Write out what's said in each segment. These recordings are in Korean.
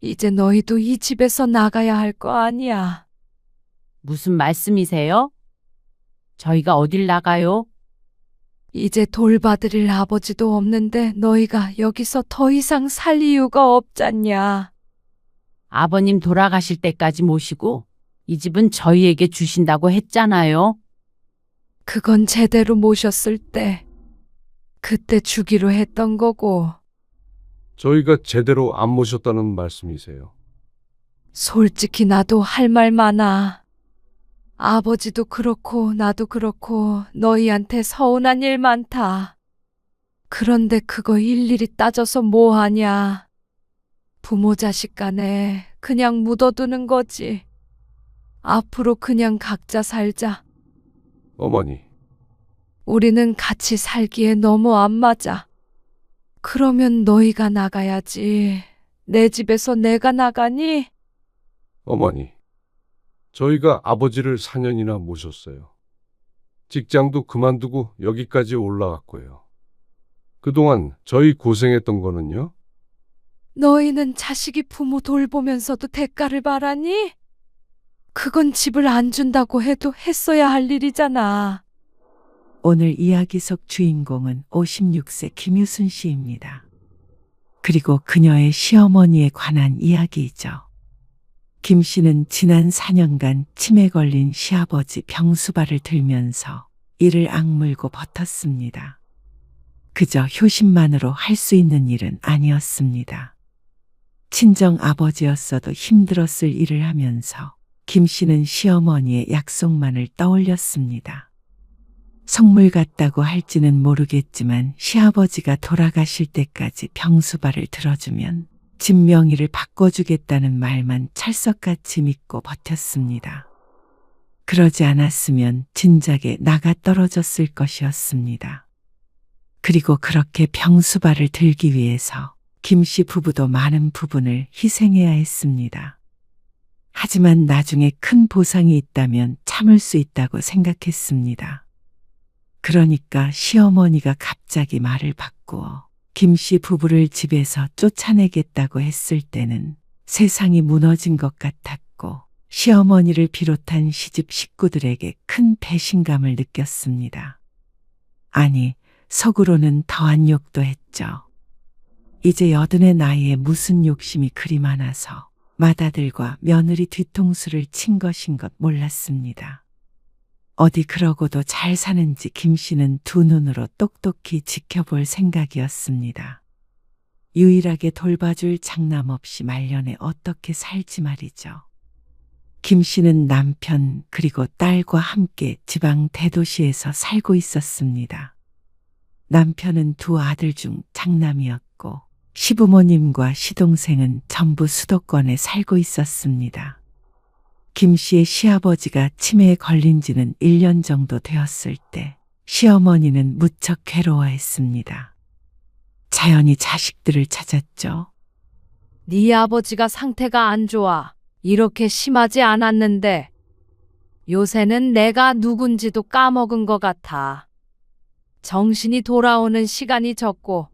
이제 너희도 이 집에서 나가야 할 거 아니야. 무슨 말씀이세요? 저희가 어딜 나가요? 이제 돌봐드릴 아버지도 없는데 너희가 여기서 더 이상 살 이유가 없잖냐. 아버님 돌아가실 때까지 모시고 이 집은 저희에게 주신다고 했잖아요. 그건 제대로 모셨을 때, 그때 주기로 했던 거고, 저희가 제대로 안 모셨다는 말씀이세요. 솔직히 나도 할 말 많아. 아버지도 그렇고 나도 그렇고 너희한테 서운한 일 많다. 그런데 그거 일일이 따져서 뭐 하냐. 부모 자식 간에 그냥 묻어두는 거지. 앞으로 그냥 각자 살자. 어머니, 우리는 같이 살기에 너무 안 맞아. 그러면 너희가 나가야지. 내 집에서 내가 나가니? 어머니. 저희가 아버지를 4년이나 모셨어요. 직장도 그만두고 여기까지 올라왔고요. 그동안 저희 고생했던 거는요? 너희는 자식이 부모 돌보면서도 대가를 바라니? 그건 집을 안 준다고 해도 했어야 할 일이잖아. 오늘 이야기 속 주인공은 56세 김유순 씨입니다. 그리고 그녀의 시어머니에 관한 이야기이죠. 김 씨는 지난 4년간 치매 걸린 시아버지 병수발을 들면서 이를 악물고 버텼습니다. 그저 효심만으로 할 수 있는 일은 아니었습니다. 친정 아버지였어도 힘들었을 일을 하면서 김 씨는 시어머니의 약속만을 떠올렸습니다. 속물 같다고 할지는 모르겠지만 시아버지가 돌아가실 때까지 병수발을 들어주면 집 명의를 바꿔주겠다는 말만 찰석같이 믿고 버텼습니다. 그러지 않았으면 진작에 나가 떨어졌을 것이었습니다. 그리고 그렇게 병수발을 들기 위해서 김 씨 부부도 많은 부분을 희생해야 했습니다. 하지만 나중에 큰 보상이 있다면 참을 수 있다고 생각했습니다. 그러니까 시어머니가 갑자기 말을 바꾸어 김 씨 부부를 집에서 쫓아내겠다고 했을 때는 세상이 무너진 것 같았고 시어머니를 비롯한 시집 식구들에게 큰 배신감을 느꼈습니다. 아니, 속으로는 더한 욕도 했죠. 이제 80의 나이에 무슨 욕심이 그리 많아서 맏아들과 며느리 뒤통수를 친 것인 것 몰랐습니다. 어디 그러고도 잘 사는지 김 씨는 두 눈으로 똑똑히 지켜볼 생각이었습니다. 유일하게 돌봐줄 장남 없이 말년에 어떻게 살지 말이죠. 김 씨는 남편 그리고 딸과 함께 지방 대도시에서 살고 있었습니다. 남편은 두 아들 중 장남이었고 시부모님과 시동생은 전부 수도권에 살고 있었습니다. 김 씨의 시아버지가 치매에 걸린 지는 1년 정도 되었을 때 시어머니는 무척 괴로워했습니다. 자연히 자식들을 찾았죠. 네 아버지가 상태가 안 좋아. 이렇게 심하지 않았는데 요새는 내가 누군지도 까먹은 것 같아. 정신이 돌아오는 시간이 적고.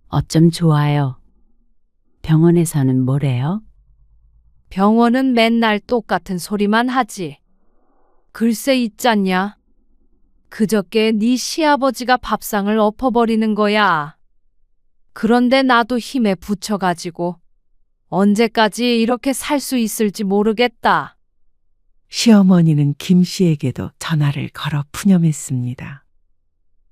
어쩜 좋아요. 병원에서는 뭐래요? 병원은 맨날 똑같은 소리만 하지. 글쎄 있잖냐. 그저께 네 시아버지가 밥상을 엎어버리는 거야. 그런데 나도 힘에 부쳐가지고 언제까지 이렇게 살 수 있을지 모르겠다. 시어머니는 김 씨에게도 전화를 걸어 푸념했습니다.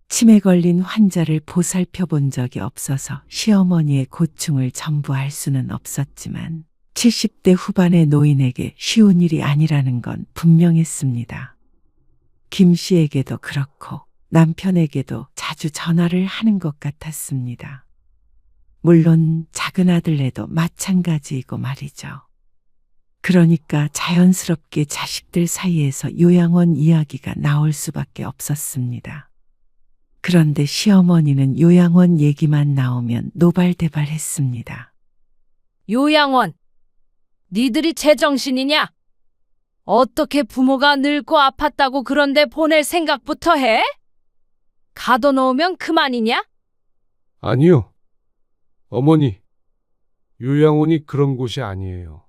치매 걸린 환자를 보살펴 본 적이 없어서 시어머니의 고충을 전부 알 수는 없었지만 70대 후반의 노인에게 쉬운 일이 아니라는 건 분명했습니다. 김 씨에게도 그렇고 남편에게도 자주 전화를 하는 것 같았습니다. 물론 작은 아들네도 마찬가지이고 말이죠. 그러니까 자연스럽게 자식들 사이에서 요양원 이야기가 나올 수밖에 없었습니다. 그런데 시어머니는 요양원 얘기만 나오면 노발대발했습니다. 요양원. 니들이 제정신이냐? 어떻게 부모가 늙고 아팠다고 그런데 보낼 생각부터 해? 가둬놓으면 그만이냐? 아니요. 어머니, 요양원이 그런 곳이 아니에요.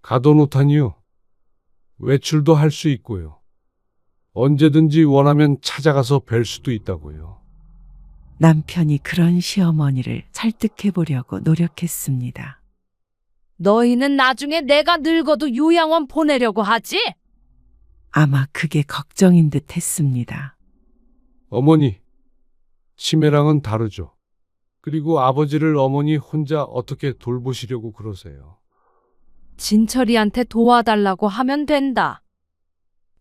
가둬놓다니요. 외출도 할 수 있고요. 언제든지 원하면 찾아가서 뵐 수도 있다고요. 남편이 그런 시어머니를 설득해 보려고 노력했습니다. 너희는 나중에 내가 늙어도 요양원 보내려고 하지? 아마 그게 걱정인 듯 했습니다. 어머니, 치매랑은 다르죠. 그리고 아버지를 어머니 혼자 어떻게 돌보시려고 그러세요? 진철이한테 도와달라고 하면 된다.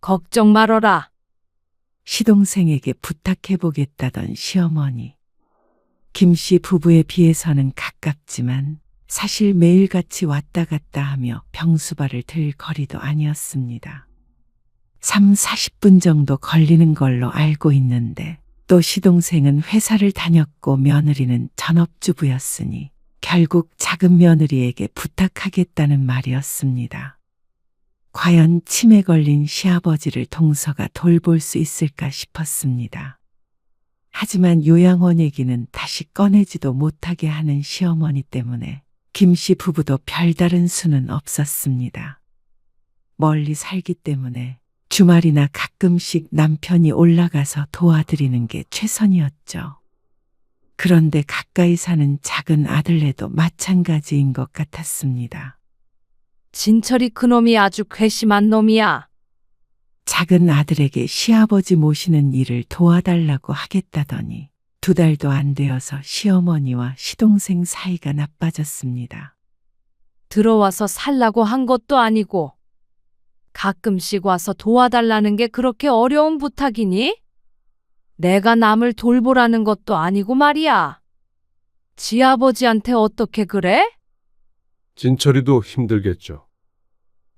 걱정 말어라. 시동생에게 부탁해 보겠다던 시어머니. 김씨 부부에 비해서는 가깝지만 사실 매일같이 왔다 갔다 하며 병수발을 들 거리도 아니었습니다. 3, 40분 정도 걸리는 걸로 알고 있는데 또 시동생은 회사를 다녔고 며느리는 전업주부였으니 결국 작은 며느리에게 부탁하겠다는 말이었습니다. 과연 치매 걸린 시아버지를 동서가 돌볼 수 있을까 싶었습니다. 하지만 요양원 얘기는 다시 꺼내지도 못하게 하는 시어머니 때문에 김씨 부부도 별다른 수는 없었습니다. 멀리 살기 때문에 주말이나 가끔씩 남편이 올라가서 도와드리는 게 최선이었죠. 그런데 가까이 사는 작은 아들네도 마찬가지인 것 같았습니다. 진철이 그놈이 아주 괘씸한 놈이야. 작은 아들에게 시아버지 모시는 일을 도와달라고 하겠다더니 2달도 안 되어서 시어머니와 시동생 사이가 나빠졌습니다. 들어와서 살라고 한 것도 아니고 가끔씩 와서 도와달라는 게 그렇게 어려운 부탁이니? 내가 남을 돌보라는 것도 아니고 말이야. 지아버지한테 어떻게 그래? 진철이도 힘들겠죠.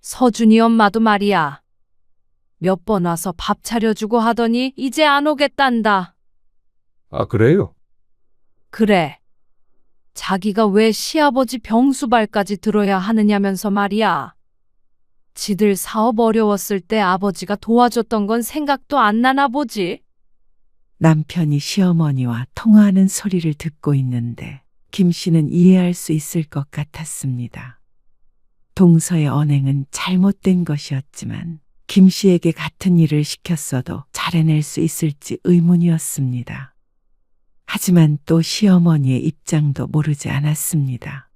서준이 엄마도 말이야. 몇 번 와서 밥 차려주고 하더니 이제 안 오겠단다. 아, 그래요? 그래. 자기가 왜 시아버지 병수발까지 들어야 하느냐면서 말이야. 지들 사업 어려웠을 때 아버지가 도와줬던 건 생각도 안 나나 보지. 남편이 시어머니와 통화하는 소리를 듣고 있는데 김 씨는 이해할 수 있을 것 같았습니다. 동서의 언행은 잘못된 것이었지만 김 씨에게 같은 일을 시켰어도 잘해낼 수 있을지 의문이었습니다. 하지만 또 시어머니의 입장도 모르지 않았습니다.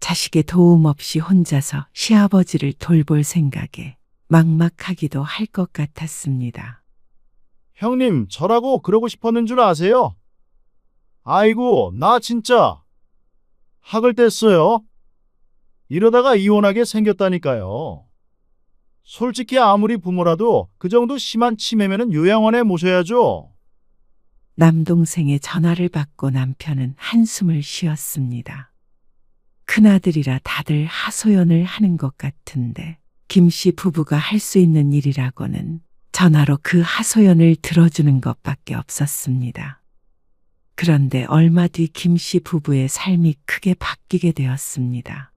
자식의 도움 없이 혼자서 시아버지를 돌볼 생각에 막막하기도 할 것 같았습니다. 형님, 저라고 그러고 싶었는 줄 아세요? 아이고, 나 진짜 학을 뗐어요. 이러다가 이혼하게 생겼다니까요. 솔직히 아무리 부모라도 그 정도 심한 치매면은 요양원에 모셔야죠. 남동생의 전화를 받고 남편은 한숨을 쉬었습니다. 큰아들이라 다들 하소연을 하는 것 같은데 김씨 부부가 할 수 있는 일이라고는 전화로 그 하소연을 들어주는 것밖에 없었습니다. 그런데 얼마 뒤 김씨 부부의 삶이 크게 바뀌게 되었습니다.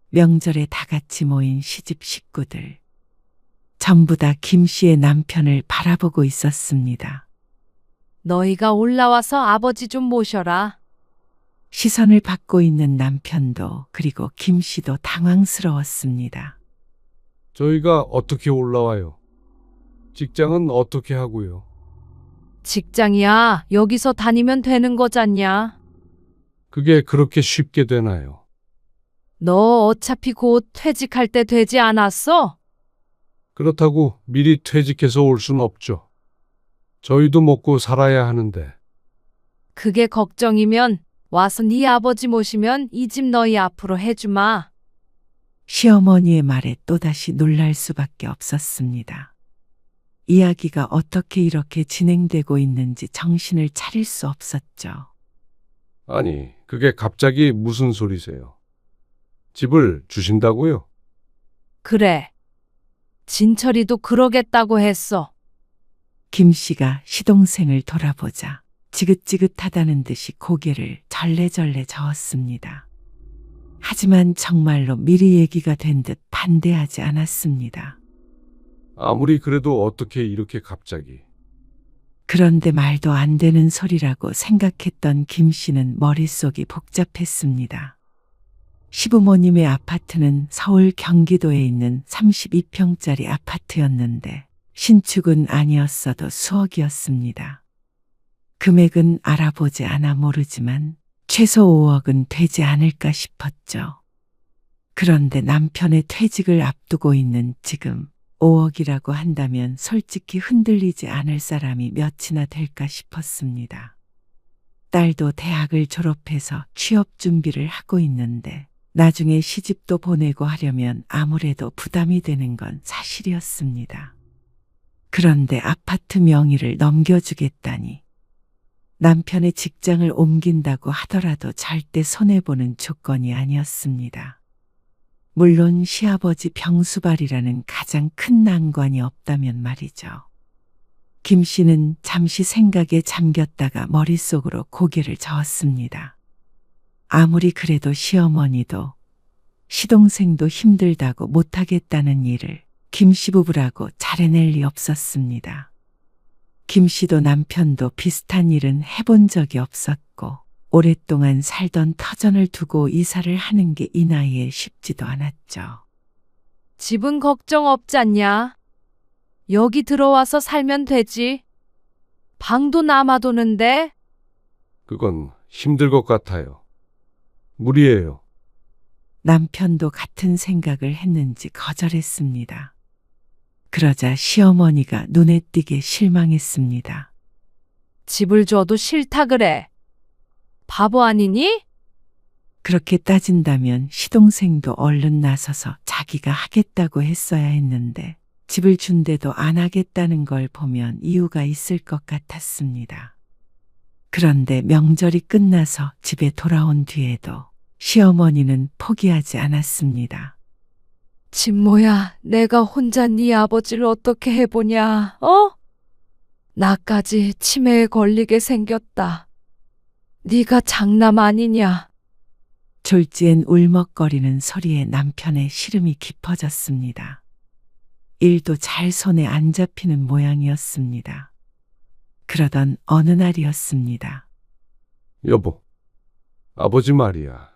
명절에 다 같이 모인 시집 식구들. 전부 다 김씨의 남편을 바라보고 있었습니다. 너희가 올라와서 아버지 좀 모셔라. 시선을 받고 있는 남편도 그리고 김씨도 당황스러웠습니다. 저희가 어떻게 올라와요? 직장은 어떻게 하고요? 직장이야. 여기서 다니면 되는 거잖냐. 그게 그렇게 쉽게 되나요? 너 어차피 곧 퇴직할 때 되지 않았어? 그렇다고 미리 퇴직해서 올 순 없죠. 저희도 먹고 살아야 하는데. 그게 걱정이면 와서 네 아버지 모시면 이 집 너희 앞으로 해주마. 시어머니의 말에 또다시 놀랄 수밖에 없었습니다. 이야기가 어떻게 이렇게 진행되고 있는지 정신을 차릴 수 없었죠. 아니, 그게 갑자기 무슨 소리세요? 집을 주신다고요? 그래. 진철이도 그러겠다고 했어. 김 씨가 시동생을 돌아보자 지긋지긋하다는 듯이 고개를 절레절레 저었습니다. 하지만 정말로 미리 얘기가 된 듯 반대하지 않았습니다. 아무리 그래도 어떻게 이렇게 갑자기. 그런데 말도 안 되는 소리라고 생각했던 김 씨는 머릿속이 복잡했습니다. 시부모님의 아파트는 서울 경기도에 있는 32평짜리 아파트였는데 신축은 아니었어도 수억이었습니다. 금액은 알아보지 않아 모르지만 최소 5억은 되지 않을까 싶었죠. 그런데 남편의 퇴직을 앞두고 있는 지금 5억이라고 한다면 솔직히 흔들리지 않을 사람이 몇이나 될까 싶었습니다. 딸도 대학을 졸업해서 취업 준비를 하고 있는데 나중에 시집도 보내고 하려면 아무래도 부담이 되는 건 사실이었습니다. 그런데 아파트 명의를 넘겨주겠다니 남편의 직장을 옮긴다고 하더라도 절대 손해보는 조건이 아니었습니다. 물론 시아버지 병수발이라는 가장 큰 난관이 없다면 말이죠. 김 씨는 잠시 생각에 잠겼다가 머릿속으로 고개를 저었습니다. 아무리 그래도 시어머니도 시동생도 힘들다고 못하겠다는 일을 김 씨 부부라고 잘해낼 리 없었습니다. 김 씨도 남편도 비슷한 일은 해본 적이 없었고 오랫동안 살던 터전을 두고 이사를 하는 게 이 나이에 쉽지도 않았죠. 집은 걱정 없잖냐? 여기 들어와서 살면 되지. 방도 남아도는데? 그건 힘들 것 같아요. 무리예요. 남편도 같은 생각을 했는지 거절했습니다. 그러자 시어머니가 눈에 띄게 실망했습니다. 집을 줘도 싫다 그래. 바보 아니니? 그렇게 따진다면 시동생도 얼른 나서서 자기가 하겠다고 했어야 했는데 집을 준대도 안 하겠다는 걸 보면 이유가 있을 것 같았습니다. 그런데 명절이 끝나서 집에 돌아온 뒤에도 시어머니는 포기하지 않았습니다. 진모야, 내가 혼자 네 아버지를 어떻게 해보냐, 어? 나까지 치매에 걸리게 생겼다. 네가 장남 아니냐? 졸지엔 울먹거리는 소리에 남편의 시름이 깊어졌습니다. 일도 잘 손에 안 잡히는 모양이었습니다. 그러던 어느 날이었습니다. 여보, 아버지 말이야.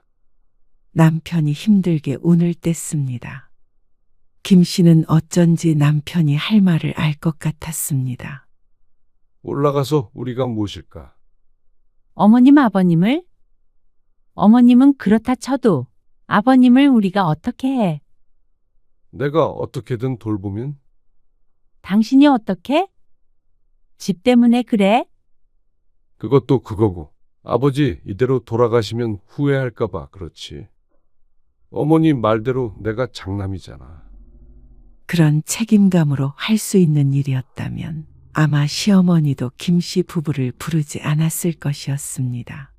남편이 힘들게 운을 뗐습니다. 김 씨는 어쩐지 남편이 할 말을 알 것 같았습니다. 올라가서 우리가 모실까? 어머님, 아버님을? 어머님은 그렇다 쳐도 아버님을 우리가 어떻게 해? 내가 어떻게든 돌보면? 당신이 어떻게? 집 때문에 그래? 그것도 그거고. 아버지 이대로 돌아가시면 후회할까봐 그렇지. 어머니 말대로 내가 장남이잖아. 그런 책임감으로 할 수 있는 일이었다면 아마 시어머니도 김 씨 부부를 부르지 않았을 것이었습니다.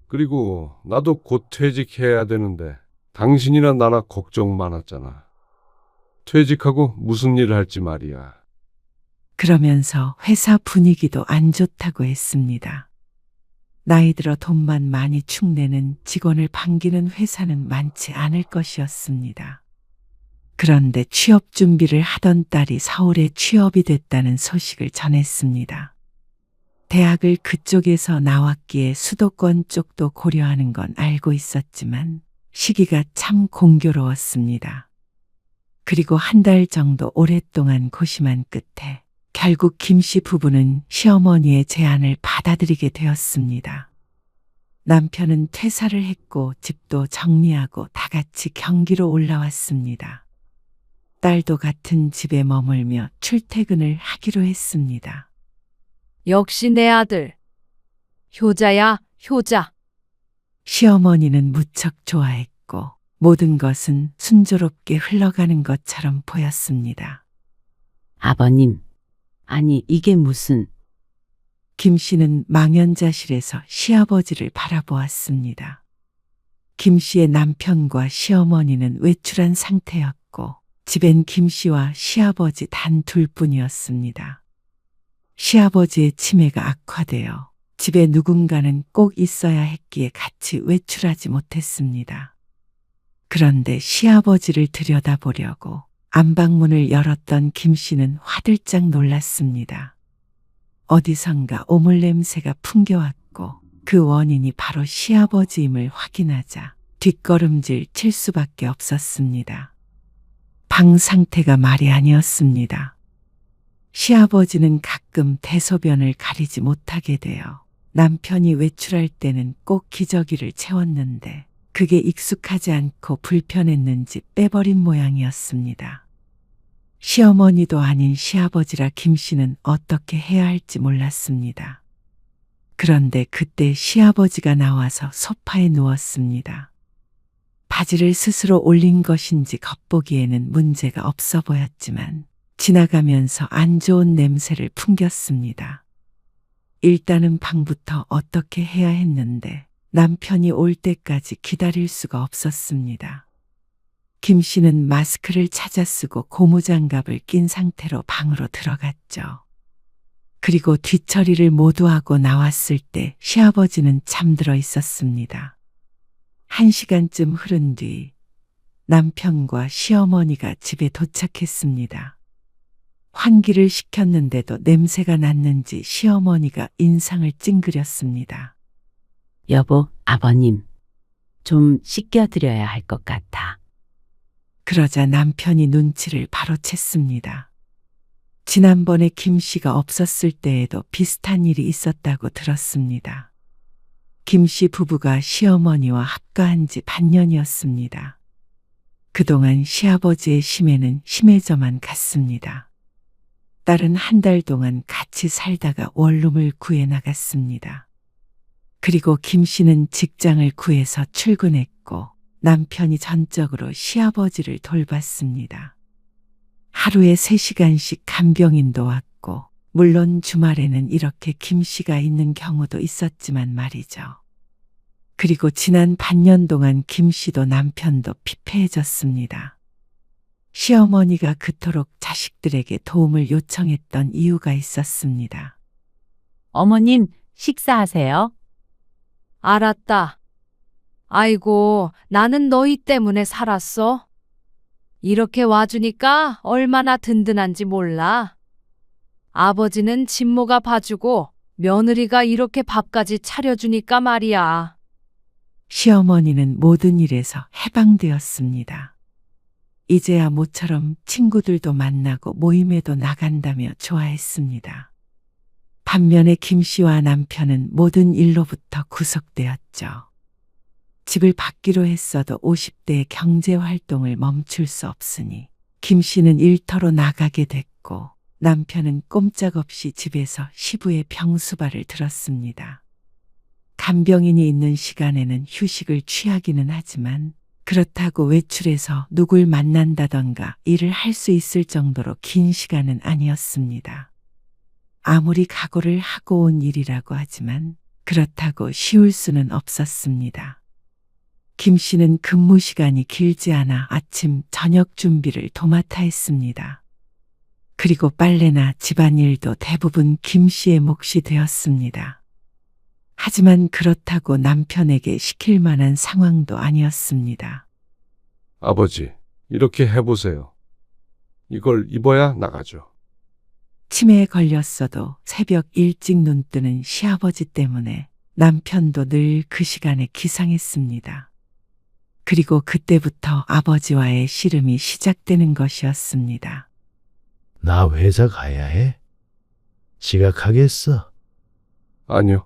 그리고 나도 곧 퇴직해야 되는데 당신이나 나나 걱정 많았잖아. 퇴직하고 무슨 일 할지 말이야. 그러면서 회사 분위기도 안 좋다고 했습니다. 나이 들어 돈만 많이 축내는 직원을 반기는 회사는 많지 않을 것이었습니다. 그런데 취업 준비를 하던 딸이 서울에 취업이 됐다는 소식을 전했습니다. 대학을 그쪽에서 나왔기에 수도권 쪽도 고려하는 건 알고 있었지만 시기가 참 공교로웠습니다. 그리고 한 달 정도 오랫동안 고심한 끝에 결국 김 씨 부부는 시어머니의 제안을 받아들이게 되었습니다. 남편은 퇴사를 했고 집도 정리하고 다 같이 경기로 올라왔습니다. 딸도 같은 집에 머물며 출퇴근을 하기로 했습니다. 역시 내 아들. 효자야, 효자. 시어머니는 무척 좋아했고 모든 것은 순조롭게 흘러가는 것처럼 보였습니다. 아버님, 아니 이게 무슨... 김 씨는 망연자실에서 시아버지를 바라보았습니다. 김 씨의 남편과 시어머니는 외출한 상태였고 집엔 김 씨와 시아버지 단 둘뿐이었습니다. 시아버지의 치매가 악화되어 집에 누군가는 꼭 있어야 했기에 같이 외출하지 못했습니다. 그런데 시아버지를 들여다보려고 안방문을 열었던 김 씨는 화들짝 놀랐습니다. 어디선가 오물 냄새가 풍겨왔고 그 원인이 바로 시아버지임을 확인하자 뒷걸음질 칠 수밖에 없었습니다. 방 상태가 말이 아니었습니다. 시아버지는 가끔 대소변을 가리지 못하게 되어 남편이 외출할 때는 꼭 기저귀를 채웠는데 그게 익숙하지 않고 불편했는지 빼버린 모양이었습니다. 시어머니도 아닌 시아버지라 김 씨는 어떻게 해야 할지 몰랐습니다. 그런데 그때 시아버지가 나와서 소파에 누웠습니다. 바지를 스스로 올린 것인지 겉보기에는 문제가 없어 보였지만 지나가면서 안 좋은 냄새를 풍겼습니다. 일단은 방부터 어떻게 해야 했는데 남편이 올 때까지 기다릴 수가 없었습니다. 김 씨는 마스크를 찾아 쓰고 고무장갑을 낀 상태로 방으로 들어갔죠. 그리고 뒷처리를 모두 하고 나왔을 때 시아버지는 잠들어 있었습니다. 1시간쯤 흐른 뒤 남편과 시어머니가 집에 도착했습니다. 환기를 시켰는데도 냄새가 났는지 시어머니가 인상을 찡그렸습니다. 여보, 아버님, 좀 씻겨드려야 할 것 같아. 그러자 남편이 눈치를 바로 챘습니다. 지난번에 김 씨가 없었을 때에도 비슷한 일이 있었다고 들었습니다. 김 씨 부부가 시어머니와 합가한 지 반년이었습니다. 그동안 시아버지의 심해는 심해져만 갔습니다. 딸은 한 달 동안 같이 살다가 원룸을 구해 나갔습니다. 그리고 김 씨는 직장을 구해서 출근했고 남편이 전적으로 시아버지를 돌봤습니다. 하루에 3시간씩 간병인도 왔고 물론 주말에는 이렇게 김 씨가 있는 경우도 있었지만 말이죠. 그리고 지난 반년 동안 김 씨도 남편도 피폐해졌습니다. 시어머니가 그토록 자식들에게 도움을 요청했던 이유가 있었습니다. 어머님, 식사하세요. 알았다. 아이고, 나는 너희 때문에 살았어. 이렇게 와주니까 얼마나 든든한지 몰라. 아버지는 친모가 봐주고 며느리가 이렇게 밥까지 차려주니까 말이야. 시어머니는 모든 일에서 해방되었습니다. 이제야 모처럼 친구들도 만나고 모임에도 나간다며 좋아했습니다. 반면에 김 씨와 남편은 모든 일로부터 구속되었죠. 집을 받기로 했어도 50대의 경제활동을 멈출 수 없으니 김 씨는 일터로 나가게 됐고 남편은 꼼짝없이 집에서 시부의 병수발을 들었습니다. 간병인이 있는 시간에는 휴식을 취하기는 하지만 그렇다고 외출해서 누굴 만난다던가 일을 할 수 있을 정도로 긴 시간은 아니었습니다. 아무리 각오를 하고 온 일이라고 하지만 그렇다고 쉬울 수는 없었습니다. 김 씨는 근무 시간이 길지 않아 아침, 저녁 준비를 도맡아 했습니다. 그리고 빨래나 집안일도 대부분 김 씨의 몫이 되었습니다. 하지만 그렇다고 남편에게 시킬 만한 상황도 아니었습니다. 아버지, 이렇게 해보세요. 이걸 입어야 나가죠. 치매에 걸렸어도 새벽 일찍 눈 뜨는 시아버지 때문에 남편도 늘 그 시간에 기상했습니다. 그리고 그때부터 아버지와의 씨름이 시작되는 것이었습니다. 나 회사 가야 해? 지각하겠어. 아니요.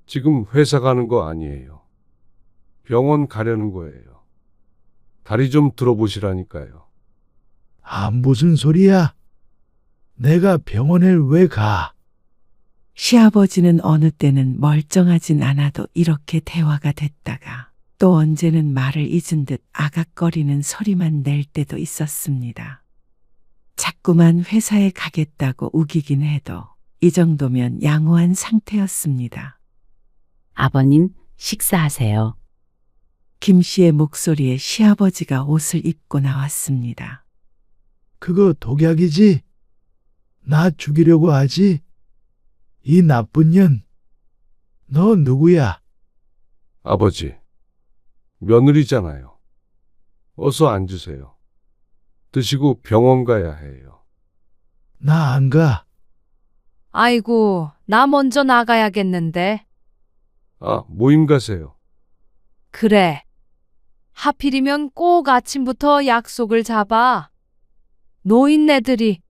지금 회사 가는 거 아니에요. 병원 가려는 거예요. 다리 좀 들어보시라니까요. 아, 무슨 소리야? 내가 병원에 왜 가? 시아버지는 어느 때는 멀쩡하진 않아도 이렇게 대화가 됐다가 또 언제는 말을 잊은 듯 아각거리는 소리만 낼 때도 있었습니다. 자꾸만 회사에 가겠다고 우기긴 해도 이 정도면 양호한 상태였습니다. 아버님, 식사하세요. 김 씨의 목소리에 시아버지가 옷을 입고 나왔습니다. 그거 독약이지? 나 죽이려고 하지? 이 나쁜 년. 너 누구야? 아버지, 며느리잖아요. 어서 앉으세요. 드시고 병원 가야 해요. 나 안 가. 아이고, 나 먼저 나가야겠는데. 아, 모임 가세요. 그래. 하필이면 꼭 아침부터 약속을 잡아. 노인네들이.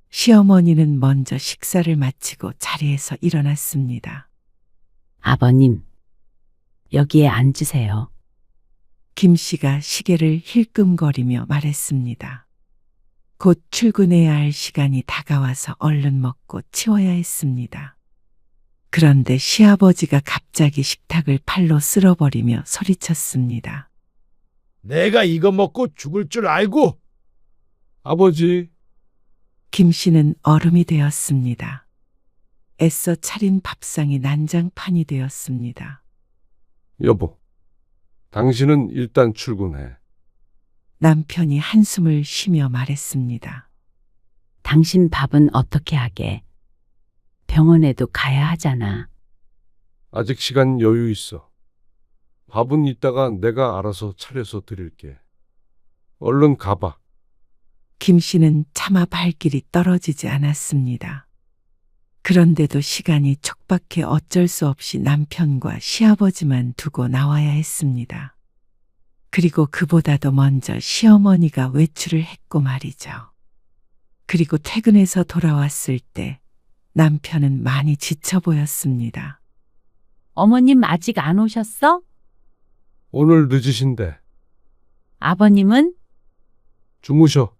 시어머니는 먼저 식사를 마치고 자리에서 일어났습니다. 아버님, 여기에 앉으세요. 김 씨가 시계를 힐끔거리며 말했습니다. 곧 출근해야 할 시간이 다가와서 얼른 먹고 치워야 했습니다. 그런데 시아버지가 갑자기 식탁을 팔로 쓸어버리며 소리쳤습니다. 내가 이거 먹고 죽을 줄 알고 아버지, 김 씨는 얼음이 되었습니다. 애써 차린 밥상이 난장판이 되었습니다. 여보, 당신은 일단 출근해. 남편이 한숨을 쉬며 말했습니다. 당신 밥은 어떻게 하게? 병원에도 가야 하잖아. 아직 시간 여유 있어. 밥은 이따가 내가 알아서 차려서 드릴게. 얼른 가봐. 김 씨는 차마 발길이 떨어지지 않았습니다. 그런데도 시간이 촉박해 어쩔 수 없이 남편과 시아버지만 두고 나와야 했습니다. 그리고 그보다도 먼저 시어머니가 외출을 했고 말이죠. 그리고 퇴근해서 돌아왔을 때 남편은 많이 지쳐 보였습니다. 어머님 아직 안 오셨어? 오늘 늦으신데 아버님은? 주무셔.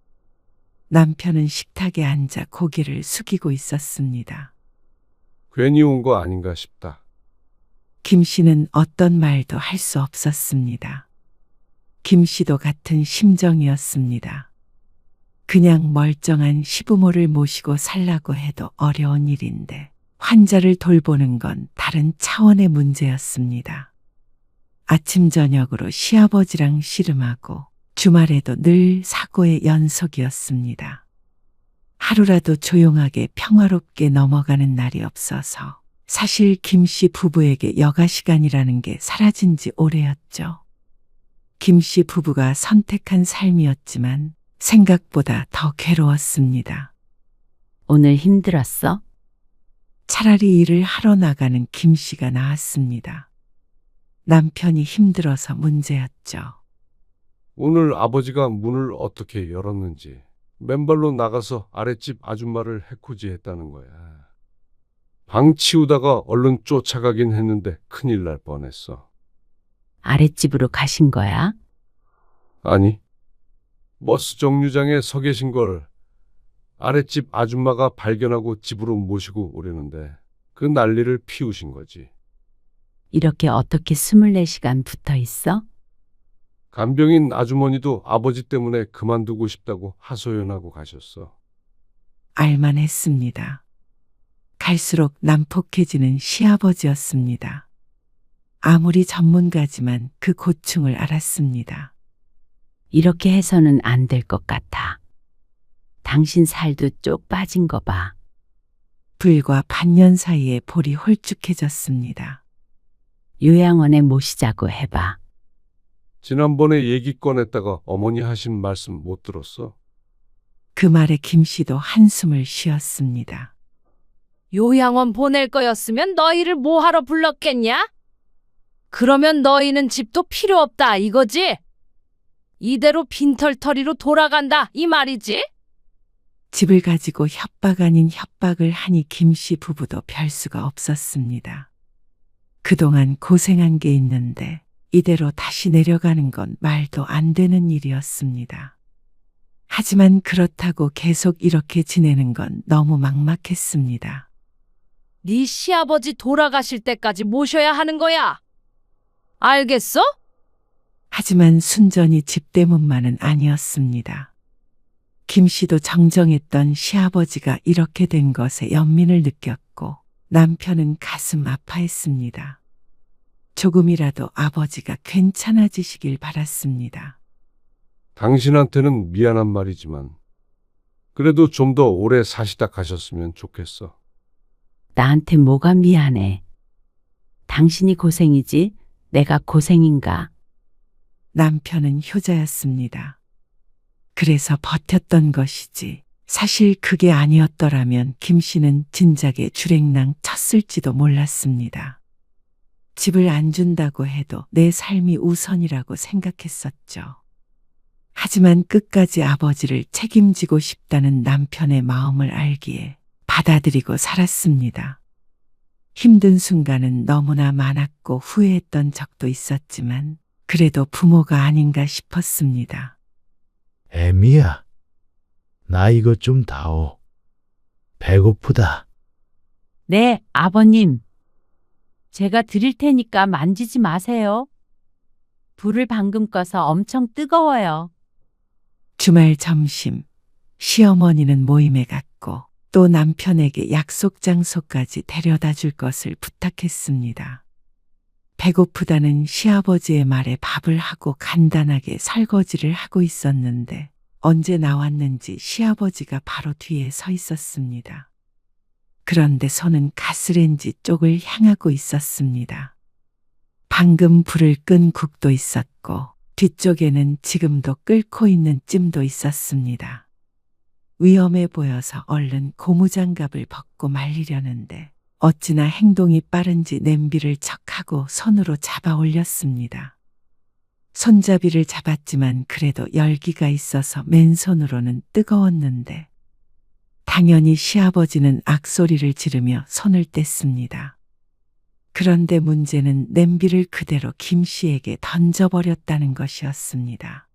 남편은 식탁에 앉아 고개를 숙이고 있었습니다. 괜히 온 거 아닌가 싶다. 김 씨는 어떤 말도 할 수 없었습니다. 김 씨도 같은 심정이었습니다. 그냥 멀쩡한 시부모를 모시고 살라고 해도 어려운 일인데 환자를 돌보는 건 다른 차원의 문제였습니다. 아침 저녁으로 시아버지랑 씨름하고 주말에도 늘 사고의 연속이었습니다. 하루라도 조용하게 평화롭게 넘어가는 날이 없어서 사실 김 씨 부부에게 여가 시간이라는 게 사라진 지 오래였죠. 김 씨 부부가 선택한 삶이었지만 생각보다 더 괴로웠습니다. 오늘 힘들었어? 차라리 일을 하러 나가는 김 씨가 나았습니다. 남편이 힘들어서 문제였죠. 오늘 아버지가 문을 어떻게 열었는지 맨발로 나가서 아랫집 아줌마를 해코지했다는 거야. 방 치우다가 얼른 쫓아가긴 했는데 큰일 날 뻔했어. 아랫집으로 가신 거야? 아니, 버스 정류장에 서 계신 걸 아랫집 아줌마가 발견하고 집으로 모시고 오려는데 그 난리를 피우신 거지. 이렇게 어떻게 24시간 붙어 있어? 간병인 아주머니도 아버지 때문에 그만두고 싶다고 하소연하고 가셨어. 알만했습니다. 갈수록 난폭해지는 시아버지였습니다. 아무리 전문가지만 그 고충을 알았습니다. 이렇게 해서는 안 될 것 같아. 당신 살도 쪽 빠진 거 봐. 불과 반년 사이에 볼이 홀쭉해졌습니다. 요양원에 모시자고 해봐. 지난번에 얘기 꺼냈다가 어머니 하신 말씀 못 들었어? 그 말에 김 씨도 한숨을 쉬었습니다. 요양원 보낼 거였으면 너희를 뭐하러 불렀겠냐? 그러면 너희는 집도 필요 없다 이거지? 이대로 빈털터리로 돌아간다 이 말이지? 집을 가지고 협박 아닌 협박을 하니 김 씨 부부도 별 수가 없었습니다. 그동안 고생한 게 있는데 이대로 다시 내려가는 건 말도 안 되는 일이었습니다. 하지만 그렇다고 계속 이렇게 지내는 건 너무 막막했습니다. 네 시아버지 돌아가실 때까지 모셔야 하는 거야. 알겠어? 하지만 순전히 집 때문만은 아니었습니다. 김 씨도 정정했던 시아버지가 이렇게 된 것에 연민을 느꼈고 남편은 가슴 아파했습니다. 조금이라도 아버지가 괜찮아지시길 바랐습니다. 당신한테는 미안한 말이지만 그래도 좀 더 오래 사시다 가셨으면 좋겠어. 나한테 뭐가 미안해. 당신이 고생이지 내가 고생인가? 남편은 효자였습니다. 그래서 버텼던 것이지 사실 그게 아니었더라면 김 씨는 진작에 주랭랑 쳤을지도 몰랐습니다. 집을 안 준다고 해도 내 삶이 우선이라고 생각했었죠. 하지만 끝까지 아버지를 책임지고 싶다는 남편의 마음을 알기에 받아들이고 살았습니다. 힘든 순간은 너무나 많았고 후회했던 적도 있었지만 그래도 부모가 아닌가 싶었습니다. 애미야, 나 이것 좀 다오. 배고프다. 네, 아버님. 제가 드릴 테니까 만지지 마세요. 불을 방금 꺼서 엄청 뜨거워요. 주말 점심, 시어머니는 모임에 갔고 또 남편에게 약속 장소까지 데려다 줄 것을 부탁했습니다. 배고프다는 시아버지의 말에 밥을 하고 간단하게 설거지를 하고 있었는데 언제 나왔는지 시아버지가 바로 뒤에 서 있었습니다. 그런데 손은 가스레인지 쪽을 향하고 있었습니다. 방금 불을 끈 국도 있었고 뒤쪽에는 지금도 끓고 있는 찜도 있었습니다. 위험해 보여서 얼른 고무장갑을 벗고 말리려는데 어찌나 행동이 빠른지 냄비를 척하고 손으로 잡아 올렸습니다. 손잡이를 잡았지만 그래도 열기가 있어서 맨손으로는 뜨거웠는데 당연히 시아버지는 악소리를 지르며 손을 뗐습니다. 그런데 문제는 냄비를 그대로 김 씨에게 던져버렸다는 것이었습니다.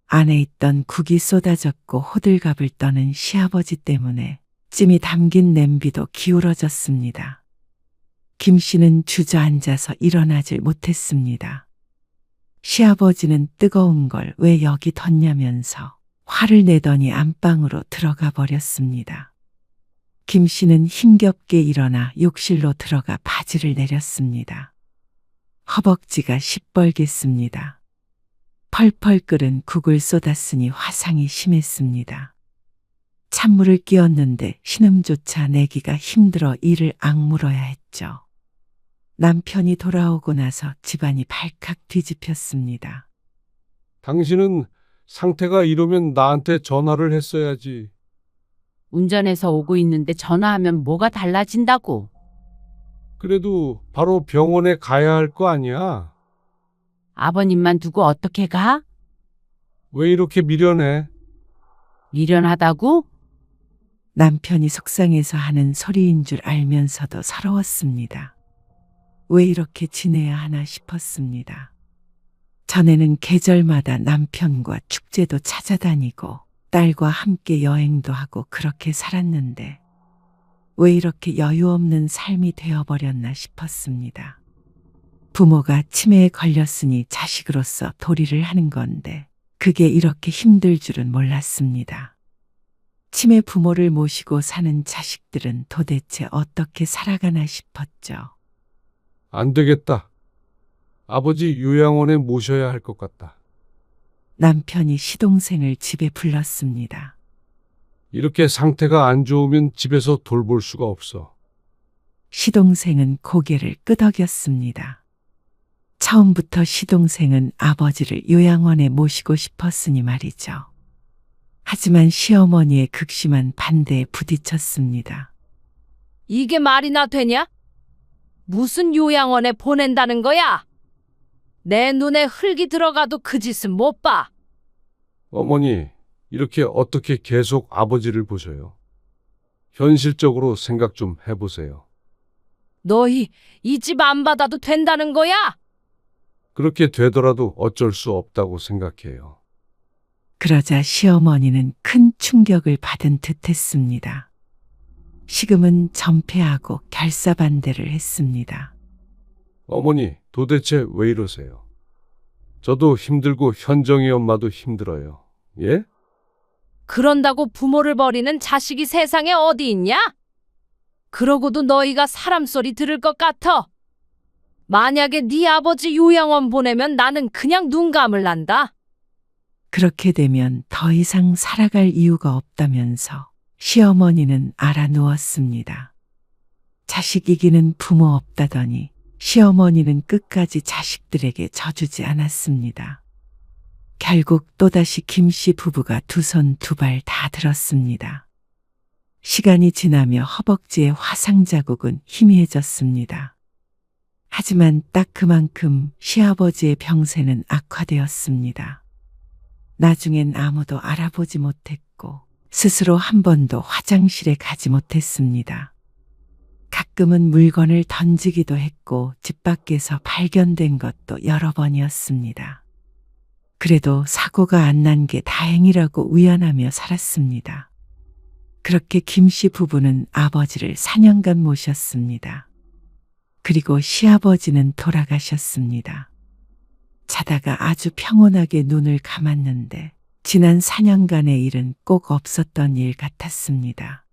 안에 있던 국이 쏟아졌고 호들갑을 떠는 시아버지 때문에 찜이 담긴 냄비도 기울어졌습니다. 김 씨는 주저앉아서 일어나질 못했습니다. 시아버지는 뜨거운 걸 왜 여기 뒀냐면서 화를 내더니 안방으로 들어가 버렸습니다. 김 씨는 힘겹게 일어나 욕실로 들어가 바지를 내렸습니다. 허벅지가 시뻘갰습니다. 펄펄 끓은 국을 쏟았으니 화상이 심했습니다. 찬물을 끼얹는데 신음조차 내기가 힘들어 이를 악물어야 했죠. 남편이 돌아오고 나서 집안이 발칵 뒤집혔습니다. 당신은 상태가 이러면 나한테 전화를 했어야지. 운전해서 오고 있는데 전화하면 뭐가 달라진다고. 그래도 바로 병원에 가야 할 거 아니야. 아버님만 두고 어떻게 가? 왜 이렇게 미련해? 미련하다고? 남편이 속상해서 하는 소리인 줄 알면서도 서러웠습니다. 왜 이렇게 지내야 하나 싶었습니다. 전에는 계절마다 남편과 축제도 찾아다니고 딸과 함께 여행도 하고 그렇게 살았는데 왜 이렇게 여유 없는 삶이 되어버렸나 싶었습니다. 부모가 치매에 걸렸으니 자식으로서 도리를 하는 건데 그게 이렇게 힘들 줄은 몰랐습니다. 치매 부모를 모시고 사는 자식들은 도대체 어떻게 살아가나 싶었죠. 안 되겠다. 아버지 요양원에 모셔야 할 것 같다. 남편이 시동생을 집에 불렀습니다. 이렇게 상태가 안 좋으면 집에서 돌볼 수가 없어. 시동생은 고개를 끄덕였습니다. 처음부터 시동생은 아버지를 요양원에 모시고 싶었으니 말이죠. 하지만 시어머니의 극심한 반대에 부딪혔습니다. 이게 말이나 되냐? 무슨 요양원에 보낸다는 거야? 내 눈에 흙이 들어가도 그 짓은 못 봐. 어머니, 이렇게 어떻게 계속 아버지를 보셔요? 현실적으로 생각 좀 해보세요. 너희 이 집 안 받아도 된다는 거야? 그렇게 되더라도 어쩔 수 없다고 생각해요. 그러자 시어머니는 큰 충격을 받은 듯 했습니다. 식음은 전폐하고 결사반대를 했습니다. 어머니, 도대체 왜 이러세요? 저도 힘들고 현정이 엄마도 힘들어요. 예? 그런다고 부모를 버리는 자식이 세상에 어디 있냐? 그러고도 너희가 사람 소리 들을 것 같아. 만약에 네 아버지 요양원 보내면 나는 그냥 눈 감을란다. 그렇게 되면 더 이상 살아갈 이유가 없다면서 시어머니는 알아누웠습니다. 자식 이기는 부모 없다더니 시어머니는 끝까지 자식들에게 져주지 않았습니다. 결국 또다시 김씨 부부가 두 손 두 발 다 들었습니다. 시간이 지나며 허벅지의 화상 자국은 희미해졌습니다. 하지만 딱 그만큼 시아버지의 병세는 악화되었습니다. 나중엔 아무도 알아보지 못했고 스스로 한 번도 화장실에 가지 못했습니다. 가끔은 물건을 던지기도 했고 집 밖에서 발견된 것도 여러 번이었습니다. 그래도 사고가 안 난 게 다행이라고 위안하며 살았습니다. 그렇게 김씨 부부는 아버지를 4년간 모셨습니다. 그리고 시아버지는 돌아가셨습니다. 자다가 아주 평온하게 눈을 감았는데 지난 4년간의 일은 꼭 없었던 일 같았습니다.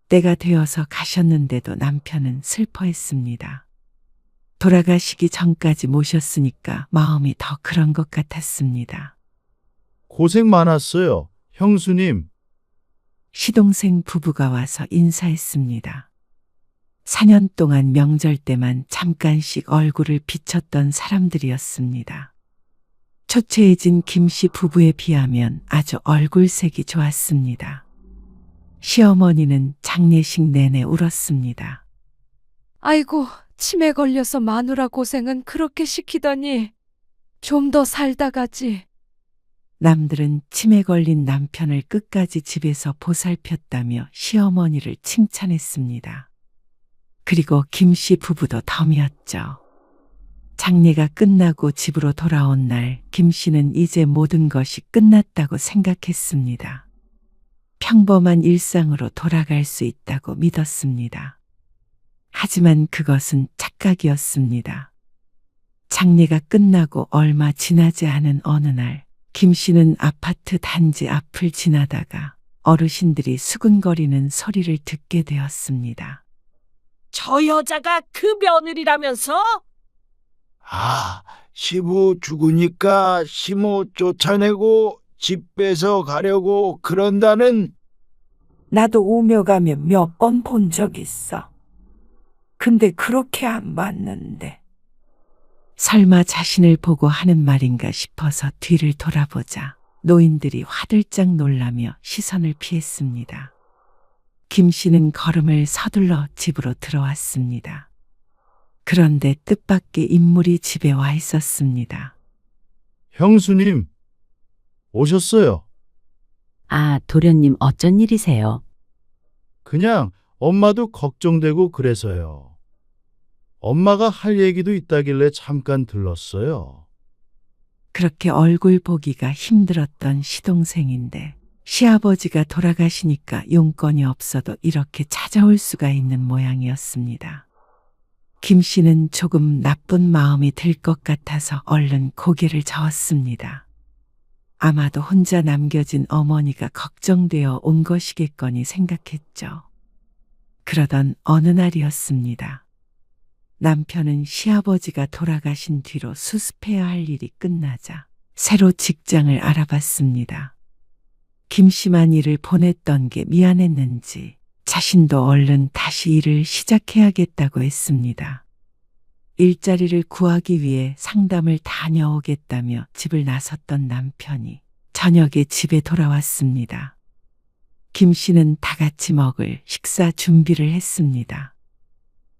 때가 되어서 가셨는데도 남편은 슬퍼했습니다. 돌아가시기 전까지 모셨으니까 마음이 더 그런 것 같았습니다. 고생 많았어요, 형수님. 시동생 부부가 와서 인사했습니다. 4년 동안 명절 때만 잠깐씩 얼굴을 비쳤던 사람들이었습니다. 초췌해진 김씨 부부에 비하면 아주 얼굴색이 좋았습니다. 시어머니는 장례식 내내 울었습니다. 아이고, 치매 걸려서 마누라 고생은 그렇게 시키더니 좀 더 살다 가지. 남들은 치매 걸린 남편을 끝까지 집에서 보살폈다며 시어머니를 칭찬했습니다. 그리고 김씨 부부도 덤이었죠. 장례가 끝나고 집으로 돌아온 날 김씨는 이제 모든 것이 끝났다고 생각했습니다. 평범한 일상으로 돌아갈 수 있다고 믿었습니다. 하지만 그것은 착각이었습니다. 장례가 끝나고 얼마 지나지 않은 어느 날 김씨는 아파트 단지 앞을 지나다가 어르신들이 수근거리는 소리를 듣게 되었습니다. 저 여자가 그 며느리라면서? 아, 시부 죽으니까 시모 쫓아내고 집 뺏어 가려고 그런다는. 나도 오며 가며 몇 번 본 적 있어. 근데 그렇게 안 봤는데. 설마 자신을 보고 하는 말인가 싶어서 뒤를 돌아보자 노인들이 화들짝 놀라며 시선을 피했습니다. 김씨는 걸음을 서둘러 집으로 들어왔습니다. 그런데 뜻밖의 인물이 집에 와 있었습니다. 형수님, 오셨어요. 아, 도련님 어쩐 일이세요? 그냥 엄마도 걱정되고 그래서요. 엄마가 할 얘기도 있다길래 잠깐 들렀어요. 그렇게 얼굴 보기가 힘들었던 시동생인데 시아버지가 돌아가시니까 용건이 없어도 이렇게 찾아올 수가 있는 모양이었습니다. 김씨는 조금 나쁜 마음이 들 것 같아서 얼른 고개를 저었습니다. 아마도 혼자 남겨진 어머니가 걱정되어 온 것이겠거니 생각했죠. 그러던 어느 날이었습니다. 남편은 시아버지가 돌아가신 뒤로 수습해야 할 일이 끝나자 새로 직장을 알아봤습니다. 김씨만 일을 보냈던 게 미안했는지 자신도 얼른 다시 일을 시작해야겠다고 했습니다. 일자리를 구하기 위해 상담을 다녀오겠다며 집을 나섰던 남편이 저녁에 집에 돌아왔습니다. 김씨는 다 같이 먹을 식사 준비를 했습니다.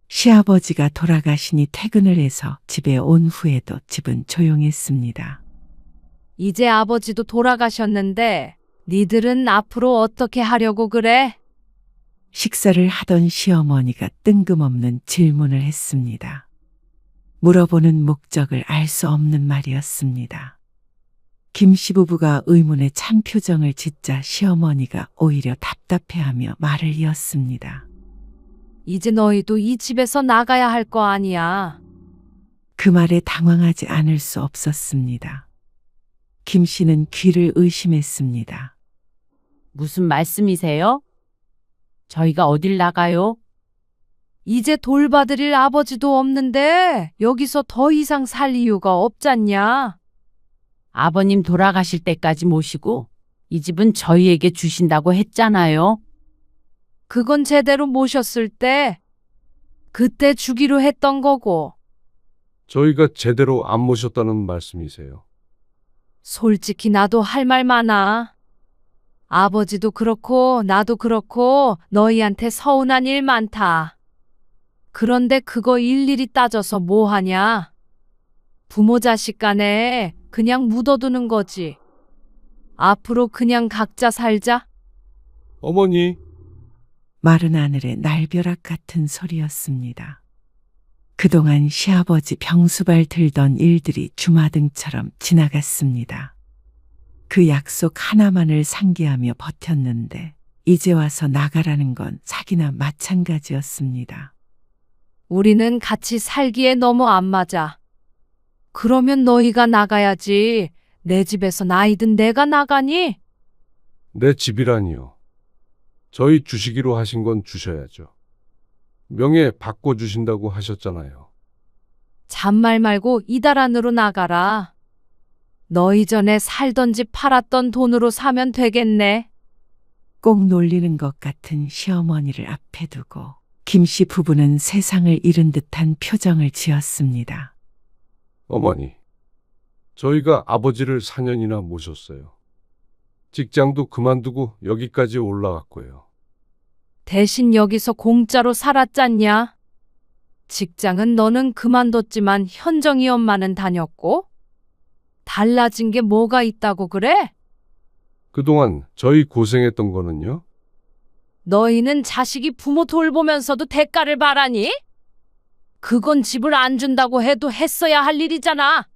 시아버지가 돌아가시니 퇴근을 해서 집에 온 후에도 집은 조용했습니다. 이제 아버지도 돌아가셨는데 니들은 앞으로 어떻게 하려고 그래? 식사를 하던 시어머니가 뜬금없는 질문을 했습니다. 물어보는 목적을 알 수 없는 말이었습니다. 김씨 부부가 의문의 찬 표정을 짓자 시어머니가 오히려 답답해하며 말을 이었습니다. 이제 너희도 이 집에서 나가야 할 거 아니야. 그 말에 당황하지 않을 수 없었습니다. 김씨는 귀를 의심했습니다. 무슨 말씀이세요? 저희가 어딜 나가요? 이제 돌봐드릴 아버지도 없는데 여기서 더 이상 살 이유가 없잖냐. 아버님 돌아가실 때까지 모시고 이 집은 저희에게 주신다고 했잖아요. 그건 제대로 모셨을 때 그때 주기로 했던 거고. 저희가 제대로 안 모셨다는 말씀이세요. 솔직히 나도 할 말 많아. 아버지도 그렇고 나도 그렇고 너희한테 서운한 일 많다. 그런데 그거 일일이 따져서 뭐 하냐? 부모 자식 간에 그냥 묻어두는 거지. 앞으로 그냥 각자 살자. 어머니, 마른 하늘의 날벼락 같은 소리였습니다. 그동안 시아버지 병수발 들던 일들이 주마등처럼 지나갔습니다. 그 약속 하나만을 상기하며 버텼는데 이제 와서 나가라는 건 사기나 마찬가지였습니다. 우리는 같이 살기에 너무 안 맞아. 그러면 너희가 나가야지. 내 집에서 나이든 내가 나가니? 내 집이라니요. 저희 주시기로 하신 건 주셔야죠. 명예 바꿔주신다고 하셨잖아요. 잔말 말고 이달 안으로 나가라. 너희 전에 살던 집 팔았던 돈으로 사면 되겠네. 꼭 놀리는 것 같은 시어머니를 앞에 두고 김씨 부부는 세상을 잃은 듯한 표정을 지었습니다. 어머니, 저희가 아버지를 4년이나 모셨어요. 직장도 그만두고 여기까지 올라왔고요. 대신 여기서 공짜로 살았잖냐? 직장은 너는 그만뒀지만 현정이 엄마는 다녔고? 달라진 게 뭐가 있다고 그래? 그동안 저희 고생했던 거는요? 너희는 자식이 부모 돌보면서도 대가를 바라니? 그건 집을 안 준다고 해도 했어야 할 일이잖아.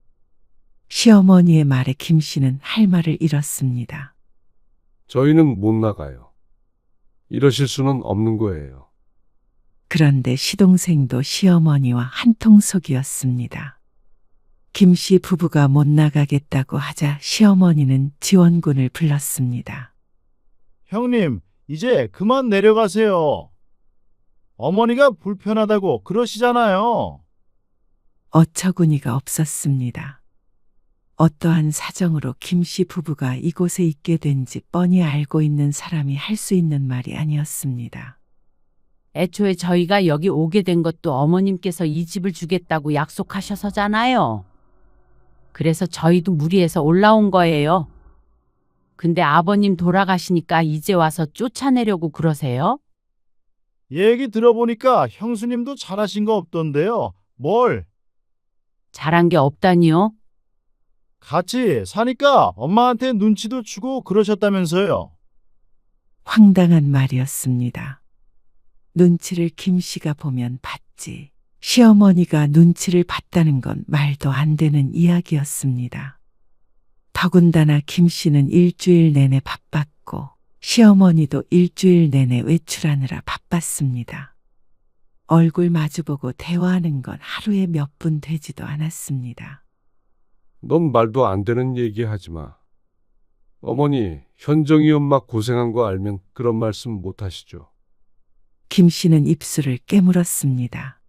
시어머니의 말에 김씨는 할 말을 잃었습니다. 저희는 못 나가요. 이러실 수는 없는 거예요. 그런데 시동생도 시어머니와 한통속이었습니다. 김씨 부부가 못 나가겠다고 하자 시어머니는 지원군을 불렀습니다. 형님, 이제 그만 내려가세요. 어머니가 불편하다고 그러시잖아요. 어처구니가 없었습니다. 어떠한 사정으로 김씨 부부가 이곳에 있게 된지 뻔히 알고 있는 사람이 할 수 있는 말이 아니었습니다. 애초에 저희가 여기 오게 된 것도 어머님께서 이 집을 주겠다고 약속하셔서잖아요. 그래서 저희도 무리해서 올라온 거예요. 근데 아버님 돌아가시니까 이제 와서 쫓아내려고 그러세요? 얘기 들어보니까 형수님도 잘하신 거 없던데요. 뭘? 잘한 게 없다니요? 같이 사니까 엄마한테 눈치도 주고 그러셨다면서요. 황당한 말이었습니다. 눈치를 김씨가 보면 봤지. 시어머니가 눈치를 봤다는 건 말도 안 되는 이야기였습니다. 더군다나 김씨는 일주일 내내 바빴고 시어머니도 일주일 내내 외출하느라 바빴습니다. 얼굴 마주보고 대화하는 건 하루에 몇 분 되지도 않았습니다. 넌 말도 안 되는 얘기 하지 마. 어머니, 현정이 엄마 고생한 거 알면 그런 말씀 못 하시죠. 김씨는 입술을 깨물었습니다.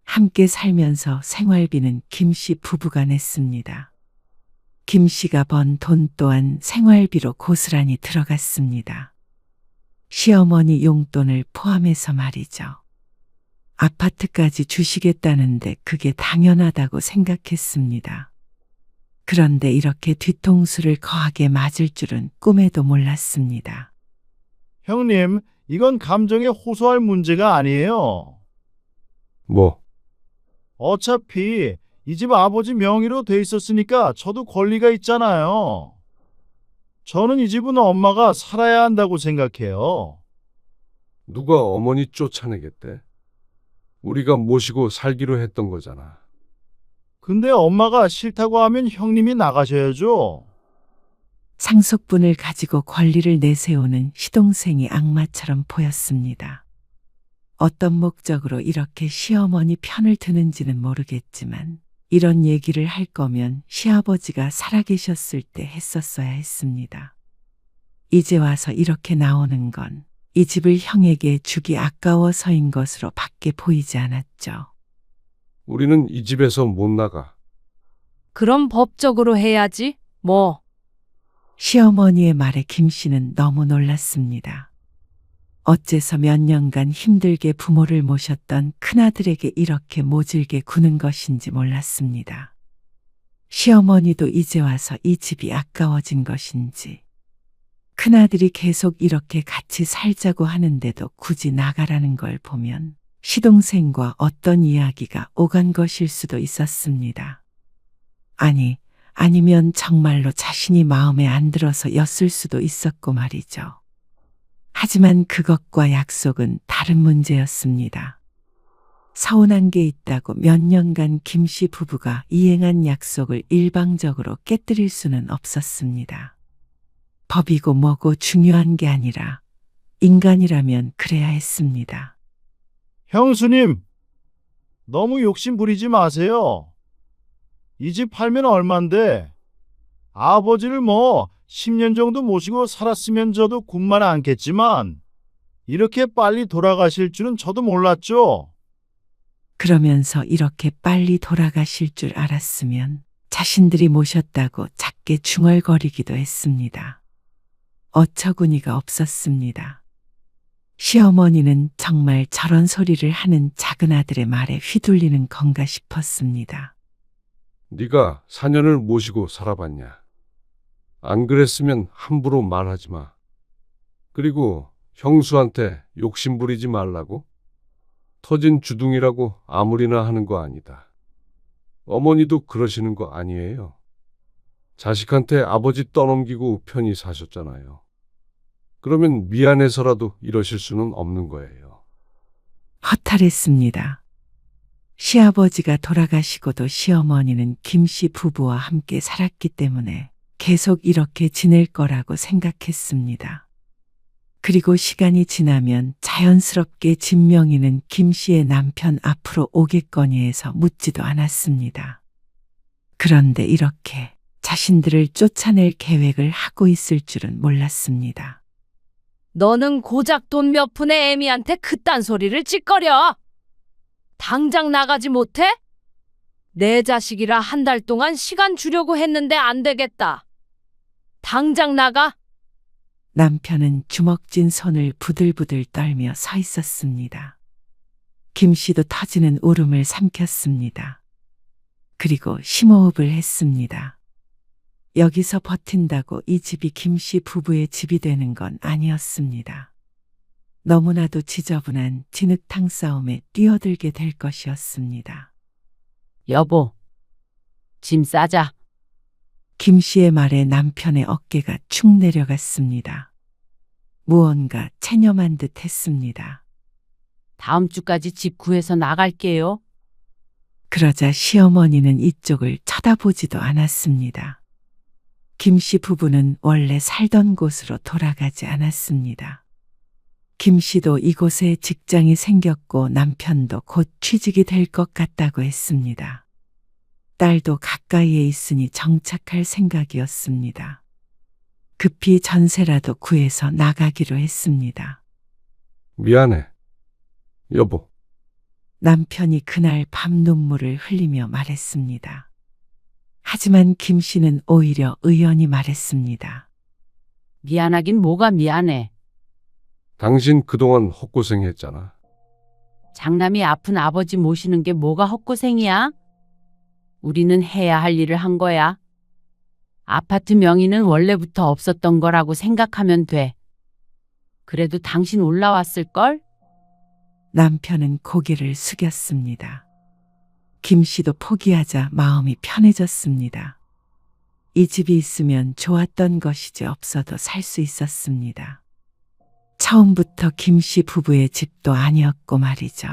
함께 살면서 생활비는 김씨 부부가 냈습니다. 김씨가 번 돈 또한 생활비로 고스란히 들어갔습니다. 시어머니 용돈을 포함해서 말이죠. 아파트까지 주시겠다는데 그게 당연하다고 생각했습니다. 그런데 이렇게 뒤통수를 거하게 맞을 줄은 꿈에도 몰랐습니다. 형님, 이건 감정에 호소할 문제가 아니에요. 뭐, 어차피 이 집 아버지 명의로 돼 있었으니까 저도 권리가 있잖아요. 저는 이 집은 엄마가 살아야 한다고 생각해요. 누가 어머니 쫓아내겠대? 우리가 모시고 살기로 했던 거잖아. 근데 엄마가 싫다고 하면 형님이 나가셔야죠. 상속분을 가지고 권리를 내세우는 시동생이 악마처럼 보였습니다. 어떤 목적으로 이렇게 시어머니 편을 드는지는 모르겠지만 이런 얘기를 할 거면 시아버지가 살아계셨을 때 했었어야 했습니다. 이제 와서 이렇게 나오는 건 이 집을 형에게 주기 아까워서인 것으로 밖에 보이지 않았죠. 우리는 이 집에서 못 나가. 그럼 법적으로 해야지. 뭐. 시어머니의 말에 김씨는 너무 놀랐습니다. 어째서 몇 년간 힘들게 부모를 모셨던 큰아들에게 이렇게 모질게 구는 것인지 몰랐습니다. 시어머니도 이제 와서 이 집이 아까워진 것인지, 큰아들이 계속 이렇게 같이 살자고 하는데도 굳이 나가라는 걸 보면 시동생과 어떤 이야기가 오간 것일 수도 있었습니다. 아니면 정말로 자신이 마음에 안 들어서였을 수도 있었고 말이죠. 하지만 그것과 약속은 다른 문제였습니다. 서운한 게 있다고 몇 년간 김씨 부부가 이행한 약속을 일방적으로 깨뜨릴 수는 없었습니다. 법이고 뭐고 중요한 게 아니라 인간이라면 그래야 했습니다. 형수님, 너무 욕심 부리지 마세요. 이 집 팔면 얼만데 아버지를 10년 정도 모시고 살았으면 저도 군만 않겠지만 이렇게 빨리 돌아가실 줄은 저도 몰랐죠. 그러면서 이렇게 빨리 돌아가실 줄 알았으면 자신들이 모셨다고 작게 중얼거리기도 했습니다. 어처구니가 없었습니다. 시어머니는 정말 저런 소리를 하는 작은 아들의 말에 휘둘리는 건가 싶었습니다. 네가 4년을 모시고 살아봤냐? 안 그랬으면 함부로 말하지 마. 그리고 형수한테 욕심 부리지 말라고? 터진 주둥이라고 아무리나 하는 거 아니다. 어머니도 그러시는 거 아니에요. 자식한테 아버지 떠넘기고 편히 사셨잖아요. 그러면 미안해서라도 이러실 수는 없는 거예요. 허탈했습니다. 시아버지가 돌아가시고도 시어머니는 김씨 부부와 함께 살았기 때문에 계속 이렇게 지낼 거라고 생각했습니다. 그리고 시간이 지나면 자연스럽게 진명이는 김씨의 남편 앞으로 오겠거니 해서 묻지도 않았습니다. 그런데 이렇게 자신들을 쫓아낼 계획을 하고 있을 줄은 몰랐습니다. 너는 고작 돈 몇 푼의 애미한테 그딴 소리를 찌꺼려. 당장 나가지 못해? 내 자식이라 한 달 동안 시간 주려고 했는데 안 되겠다. 당장 나가. 남편은 주먹진 손을 부들부들 떨며 서 있었습니다. 김씨도 터지는 울음을 삼켰습니다. 그리고 심호흡을 했습니다. 여기서 버틴다고 이 집이 김씨 부부의 집이 되는 건 아니었습니다. 너무나도 지저분한 진흙탕 싸움에 뛰어들게 될 것이었습니다. 여보, 짐 싸자. 김씨의 말에 남편의 어깨가 축 내려갔습니다. 무언가 체념한 듯 했습니다. 다음 주까지 집 구해서 나갈게요. 그러자 시어머니는 이쪽을 쳐다보지도 않았습니다. 김씨 부부는 원래 살던 곳으로 돌아가지 않았습니다. 김씨도 이곳에 직장이 생겼고 남편도 곧 취직이 될 것 같다고 했습니다. 딸도 가까이에 있으니 정착할 생각이었습니다. 급히 전세라도 구해서 나가기로 했습니다. 미안해, 여보. 남편이 그날 밤 눈물을 흘리며 말했습니다. 하지만 김씨는 오히려 의연히 말했습니다. 미안하긴 뭐가 미안해. 당신 그동안 헛고생했잖아. 장남이 아픈 아버지 모시는 게 뭐가 헛고생이야? 우리는 해야 할 일을 한 거야. 아파트 명의는 원래부터 없었던 거라고 생각하면 돼. 그래도 당신 올라왔을걸? 남편은 고개를 숙였습니다. 김씨도 포기하자 마음이 편해졌습니다. 이 집이 있으면 좋았던 것이지 없어도 살 수 있었습니다. 처음부터 김씨 부부의 집도 아니었고 말이죠.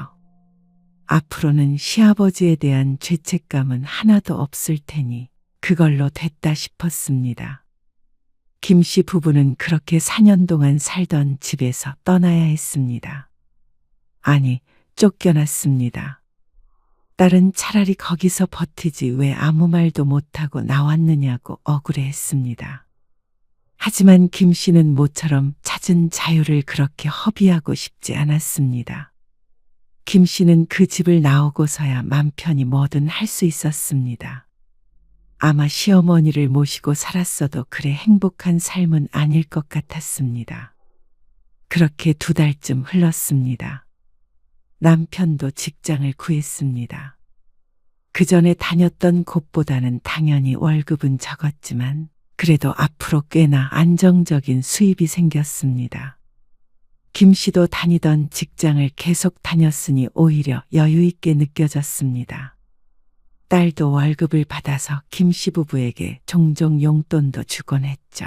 앞으로는 시아버지에 대한 죄책감은 하나도 없을 테니 그걸로 됐다 싶었습니다. 김씨 부부는 그렇게 4년 동안 살던 집에서 떠나야 했습니다. 아니, 쫓겨났습니다. 딸은 차라리 거기서 버티지 왜 아무 말도 못하고 나왔느냐고 억울해했습니다. 하지만 김씨는 모처럼 찾은 자유를 그렇게 허비하고 싶지 않았습니다. 김씨는 그 집을 나오고서야 맘 편히 뭐든 할 수 있었습니다. 아마 시어머니를 모시고 살았어도 그래 행복한 삶은 아닐 것 같았습니다. 그렇게 2달쯤 흘렀습니다. 남편도 직장을 구했습니다. 그 전에 다녔던 곳보다는 당연히 월급은 적었지만 그래도 앞으로 꽤나 안정적인 수입이 생겼습니다. 김 씨도 다니던 직장을 계속 다녔으니 오히려 여유 있게 느껴졌습니다. 딸도 월급을 받아서 김 씨 부부에게 종종 용돈도 주곤 했죠.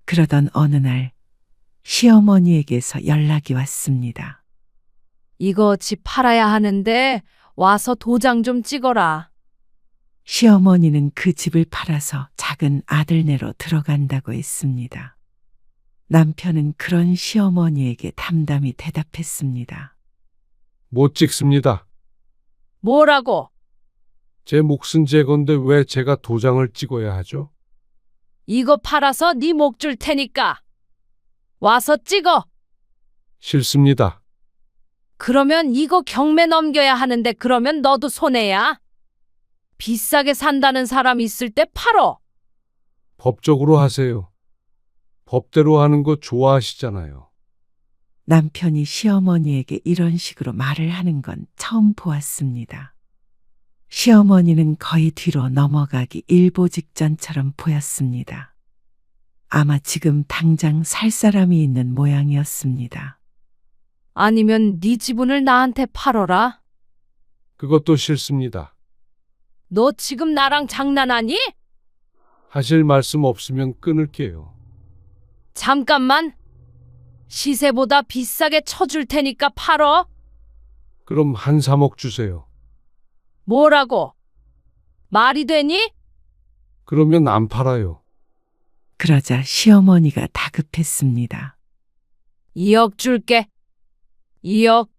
그러던 어느 날 시어머니에게서 연락이 왔습니다. 이거 집 팔아야 하는데 와서 도장 좀 찍어라. 시어머니는 그 집을 팔아서 작은 아들네로 들어간다고 했습니다. 남편은 그런 시어머니에게 담담히 대답했습니다. 못 찍습니다. 뭐라고? 제 몫은 제 건데 왜 제가 도장을 찍어야 하죠? 이거 팔아서 네 목 줄 테니까. 와서 찍어. 싫습니다. 그러면 이거 경매 넘겨야 하는데 그러면 너도 손해야. 비싸게 산다는 사람 있을 때 팔어. 법적으로 하세요. 법대로 하는 거 좋아하시잖아요. 남편이 시어머니에게 이런 식으로 말을 하는 건 처음 보았습니다. 시어머니는 거의 뒤로 넘어가기 일보 직전처럼 보였습니다. 아마 지금 당장 살 사람이 있는 모양이었습니다. 아니면 네 지분을 나한테 팔어라. 그것도 싫습니다. 너 지금 나랑 장난하니? 하실 말씀 없으면 끊을게요. 잠깐만. 시세보다 비싸게 쳐줄 테니까 팔어. 그럼 한 3억 주세요. 뭐라고? 말이 되니? 그러면 안 팔아요. 그러자 시어머니가 다급했습니다. 2억 줄게. 2억.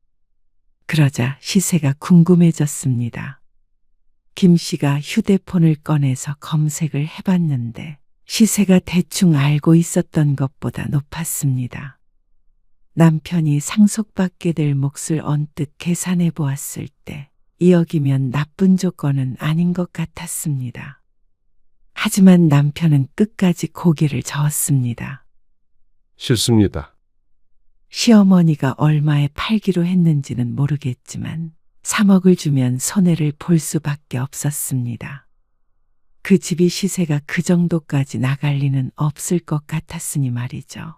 그러자 시세가 궁금해졌습니다. 김 씨가 휴대폰을 꺼내서 검색을 해봤는데 시세가 대충 알고 있었던 것보다 높았습니다. 남편이 상속받게 될 몫을 언뜻 계산해 보았을 때 2억이면 나쁜 조건은 아닌 것 같았습니다. 하지만 남편은 끝까지 고개를 저었습니다. 싫습니다. 시어머니가 얼마에 팔기로 했는지는 모르겠지만 3억을 주면 손해를 볼 수밖에 없었습니다. 그 집이 시세가 그 정도까지 나갈 리는 없을 것 같았으니 말이죠.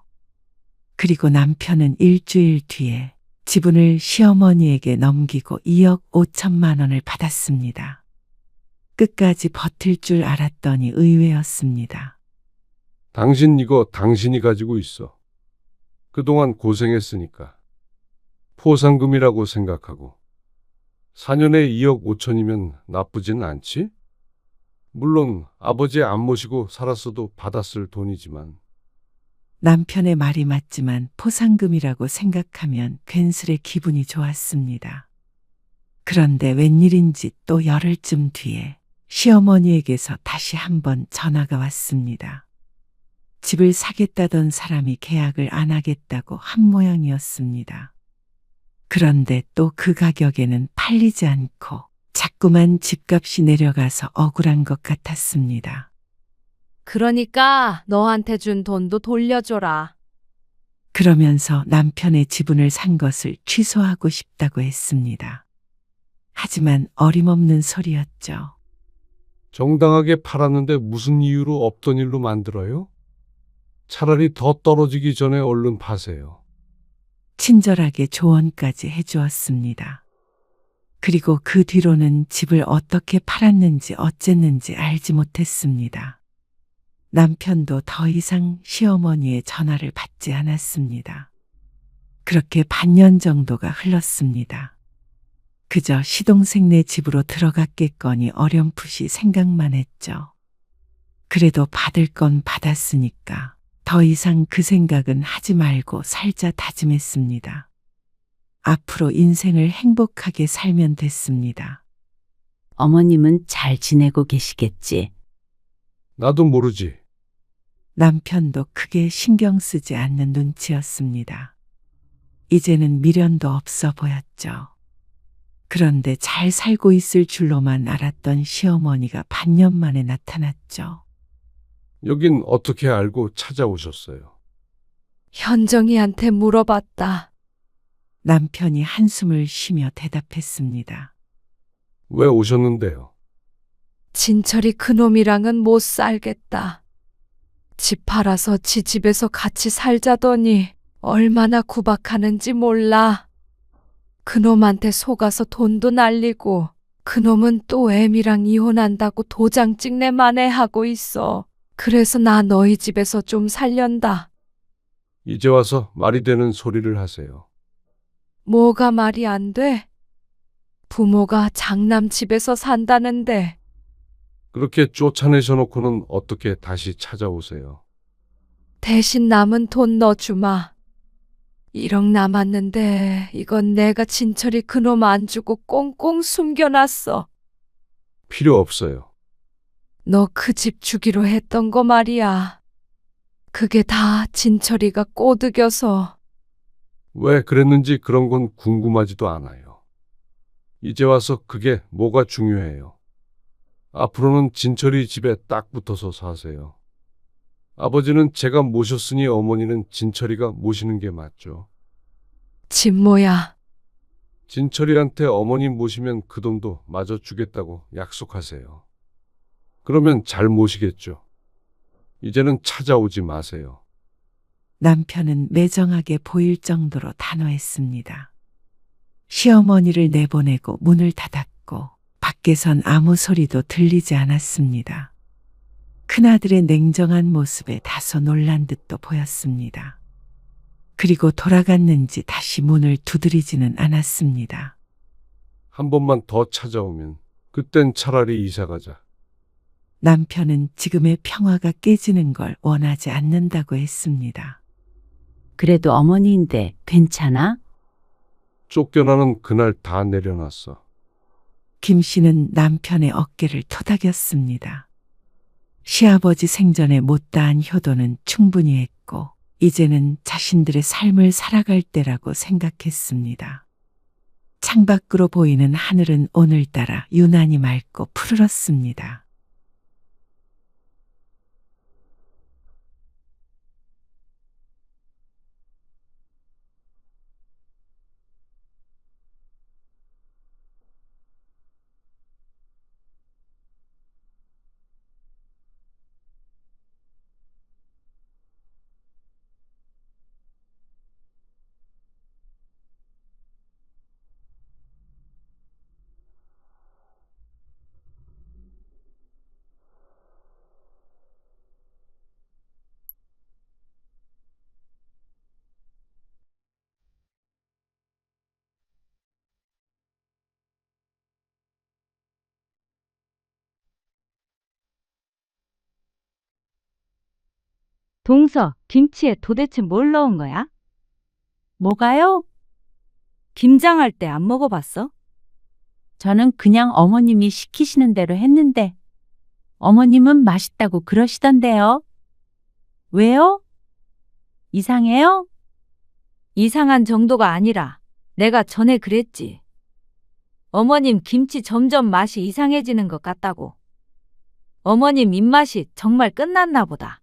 그리고 남편은 일주일 뒤에 지분을 시어머니에게 넘기고 2억 5천만 원을 받았습니다. 끝까지 버틸 줄 알았더니 의외였습니다. 당신 이거 당신이 가지고 있어. 그동안 고생했으니까. 포상금이라고 생각하고. 4년에 2억 5천이면 나쁘진 않지? 물론 아버지 안 모시고 살았어도 받았을 돈이지만. 남편의 말이 맞지만 포상금이라고 생각하면 괜스레 기분이 좋았습니다. 그런데 웬일인지 또 열흘쯤 뒤에 시어머니에게서 다시 한번 전화가 왔습니다. 집을 사겠다던 사람이 계약을 안 하겠다고 한 모양이었습니다. 그런데 또 그 가격에는 팔리지 않고 자꾸만 집값이 내려가서 억울한 것 같았습니다. 그러니까 너한테 준 돈도 돌려줘라. 그러면서 남편의 지분을 산 것을 취소하고 싶다고 했습니다. 하지만 어림없는 소리였죠. 정당하게 팔았는데 무슨 이유로 없던 일로 만들어요? 차라리 더 떨어지기 전에 얼른 파세요. 친절하게 조언까지 해주었습니다. 그리고 그 뒤로는 집을 어떻게 팔았는지 어쨌는지 알지 못했습니다. 남편도 더 이상 시어머니의 전화를 받지 않았습니다. 그렇게 반년 정도가 흘렀습니다. 그저 시동생네 집으로 들어갔겠거니 어렴풋이 생각만 했죠. 그래도 받을 건 받았으니까 더 이상 그 생각은 하지 말고 살자 다짐했습니다. 앞으로 인생을 행복하게 살면 됐습니다. 어머님은 잘 지내고 계시겠지? 나도 모르지. 남편도 크게 신경 쓰지 않는 눈치였습니다. 이제는 미련도 없어 보였죠. 그런데 잘 살고 있을 줄로만 알았던 시어머니가 반년 만에 나타났죠. 여긴 어떻게 알고 찾아오셨어요? 현정이한테 물어봤다. 남편이 한숨을 쉬며 대답했습니다. 왜 오셨는데요? 진철이 그놈이랑은 못 살겠다. 집 팔아서 지 집에서 같이 살자더니 얼마나 구박하는지 몰라. 그놈한테 속아서 돈도 날리고 그놈은 또 애미랑 이혼한다고 도장 찍내 만회하고 있어. 그래서 나 너희 집에서 좀 살련다. 이제 와서 말이 되는 소리를 하세요. 뭐가 말이 안 돼? 부모가 장남 집에서 산다는데 그렇게 쫓아내셔 놓고는 어떻게 다시 찾아오세요? 대신 남은 돈 넣어주마. 1억 남았는데 이건 내가 진철이 그놈 안 주고 꽁꽁 숨겨놨어. 필요 없어요. 너 그 집 주기로 했던 거 말이야. 그게 다 진철이가 꼬드겨서. 왜 그랬는지 그런 건 궁금하지도 않아요. 이제 와서 그게 뭐가 중요해요. 앞으로는 진철이 집에 딱 붙어서 사세요. 아버지는 제가 모셨으니 어머니는 진철이가 모시는 게 맞죠. 진모야. 진철이한테 어머니 모시면 그 돈도 마저 주겠다고 약속하세요. 그러면 잘 모시겠죠. 이제는 찾아오지 마세요. 남편은 매정하게 보일 정도로 단호했습니다. 시어머니를 내보내고 문을 닫았고 밖에선 아무 소리도 들리지 않았습니다. 큰아들의 냉정한 모습에 다소 놀란 듯도 보였습니다. 그리고 돌아갔는지 다시 문을 두드리지는 않았습니다. 한 번만 더 찾아오면 그땐 차라리 이사 가자. 남편은 지금의 평화가 깨지는 걸 원하지 않는다고 했습니다. 그래도 어머니인데 괜찮아? 쫓겨나는 그날 다 내려놨어. 김 씨는 남편의 어깨를 토닥였습니다. 시아버지 생전에 못다한 효도는 충분히 했고 이제는 자신들의 삶을 살아갈 때라고 생각했습니다. 창밖으로 보이는 하늘은 오늘따라 유난히 맑고 푸르렀습니다. 동서, 김치에 도대체 뭘 넣은 거야? 뭐가요? 김장할 때 안 먹어봤어? 저는 그냥 어머님이 시키시는 대로 했는데 어머님은 맛있다고 그러시던데요. 왜요? 이상해요? 이상한 정도가 아니라 내가 전에 그랬지. 어머님 김치 점점 맛이 이상해지는 것 같다고. 어머님 입맛이 정말 끝났나 보다.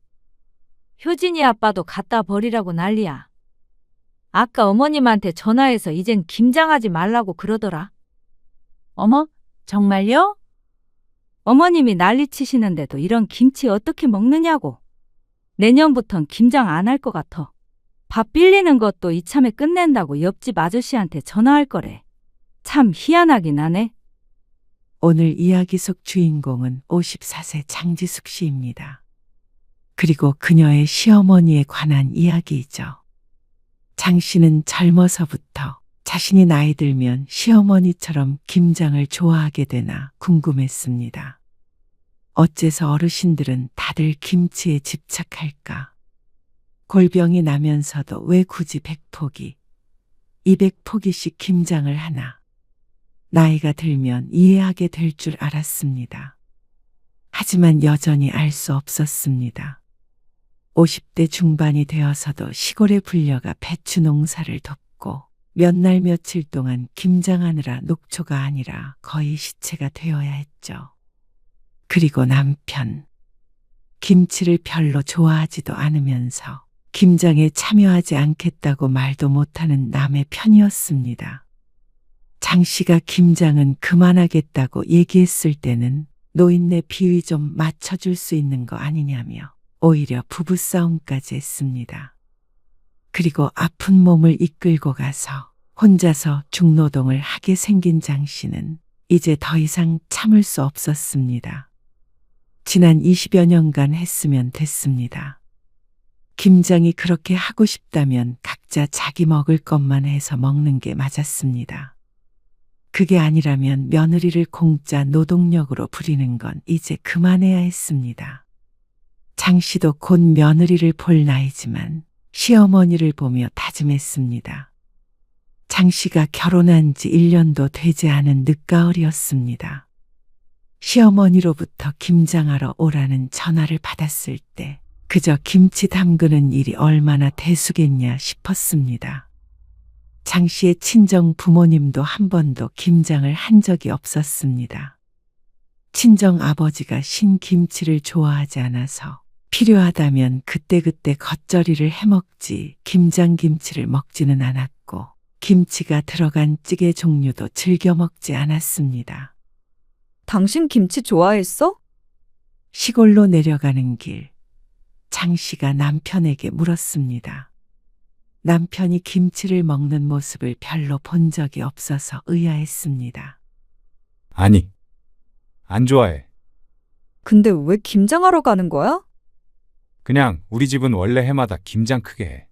효진이 아빠도 갖다 버리라고 난리야. 아까 어머님한테 전화해서 이젠 김장하지 말라고 그러더라. 어머, 정말요? 어머님이 난리치시는데도 이런 김치 어떻게 먹느냐고. 내년부턴 김장 안 할 것 같아. 밥 빌리는 것도 이참에 끝낸다고 옆집 아저씨한테 전화할 거래. 참 희한하긴 하네. 오늘 이야기 속 주인공은 54세 장지숙 씨입니다. 그리고 그녀의 시어머니에 관한 이야기이죠. 장 씨는 젊어서부터 자신이 나이 들면 시어머니처럼 김장을 좋아하게 되나 궁금했습니다. 어째서 어르신들은 다들 김치에 집착할까? 골병이 나면서도 왜 굳이 100포기, 200포기씩 김장을 하나? 나이가 들면 이해하게 될 줄 알았습니다. 하지만 여전히 알 수 없었습니다. 50대 중반이 되어서도 시골에 불려가 배추 농사를 돕고 몇 날 며칠 동안 김장하느라 녹초가 아니라 거의 시체가 되어야 했죠. 그리고 남편. 김치를 별로 좋아하지도 않으면서 김장에 참여하지 않겠다고 말도 못하는 남의 편이었습니다. 장 씨가 김장은 그만하겠다고 얘기했을 때는 노인네 비위 좀 맞춰줄 수 있는 거 아니냐며 오히려 부부싸움까지 했습니다. 그리고 아픈 몸을 이끌고 가서 혼자서 중노동을 하게 생긴 장 씨는 이제 더 이상 참을 수 없었습니다. 지난 20여 년간 했으면 됐습니다. 김장이 그렇게 하고 싶다면 각자 자기 먹을 것만 해서 먹는 게 맞았습니다. 그게 아니라면 며느리를 공짜 노동력으로 부리는 건 이제 그만해야 했습니다. 장 씨도 곧 며느리를 볼 나이지만 시어머니를 보며 다짐했습니다. 장 씨가 결혼한 지 1년도 되지 않은 늦가을이었습니다. 시어머니로부터 김장하러 오라는 전화를 받았을 때 그저 김치 담그는 일이 얼마나 대수겠냐 싶었습니다. 장 씨의 친정 부모님도 한 번도 김장을 한 적이 없었습니다. 친정 아버지가 신김치를 좋아하지 않아서 필요하다면 그때그때 겉절이를 해먹지 김장김치를 먹지는 않았고 김치가 들어간 찌개 종류도 즐겨 먹지 않았습니다. 당신 김치 좋아했어? 시골로 내려가는 길, 장 씨가 남편에게 물었습니다. 남편이 김치를 먹는 모습을 별로 본 적이 없어서 의아했습니다. 아니, 안 좋아해. 근데 왜 김장하러 가는 거야? 그냥 우리 집은 원래 해마다 김장 크게 해.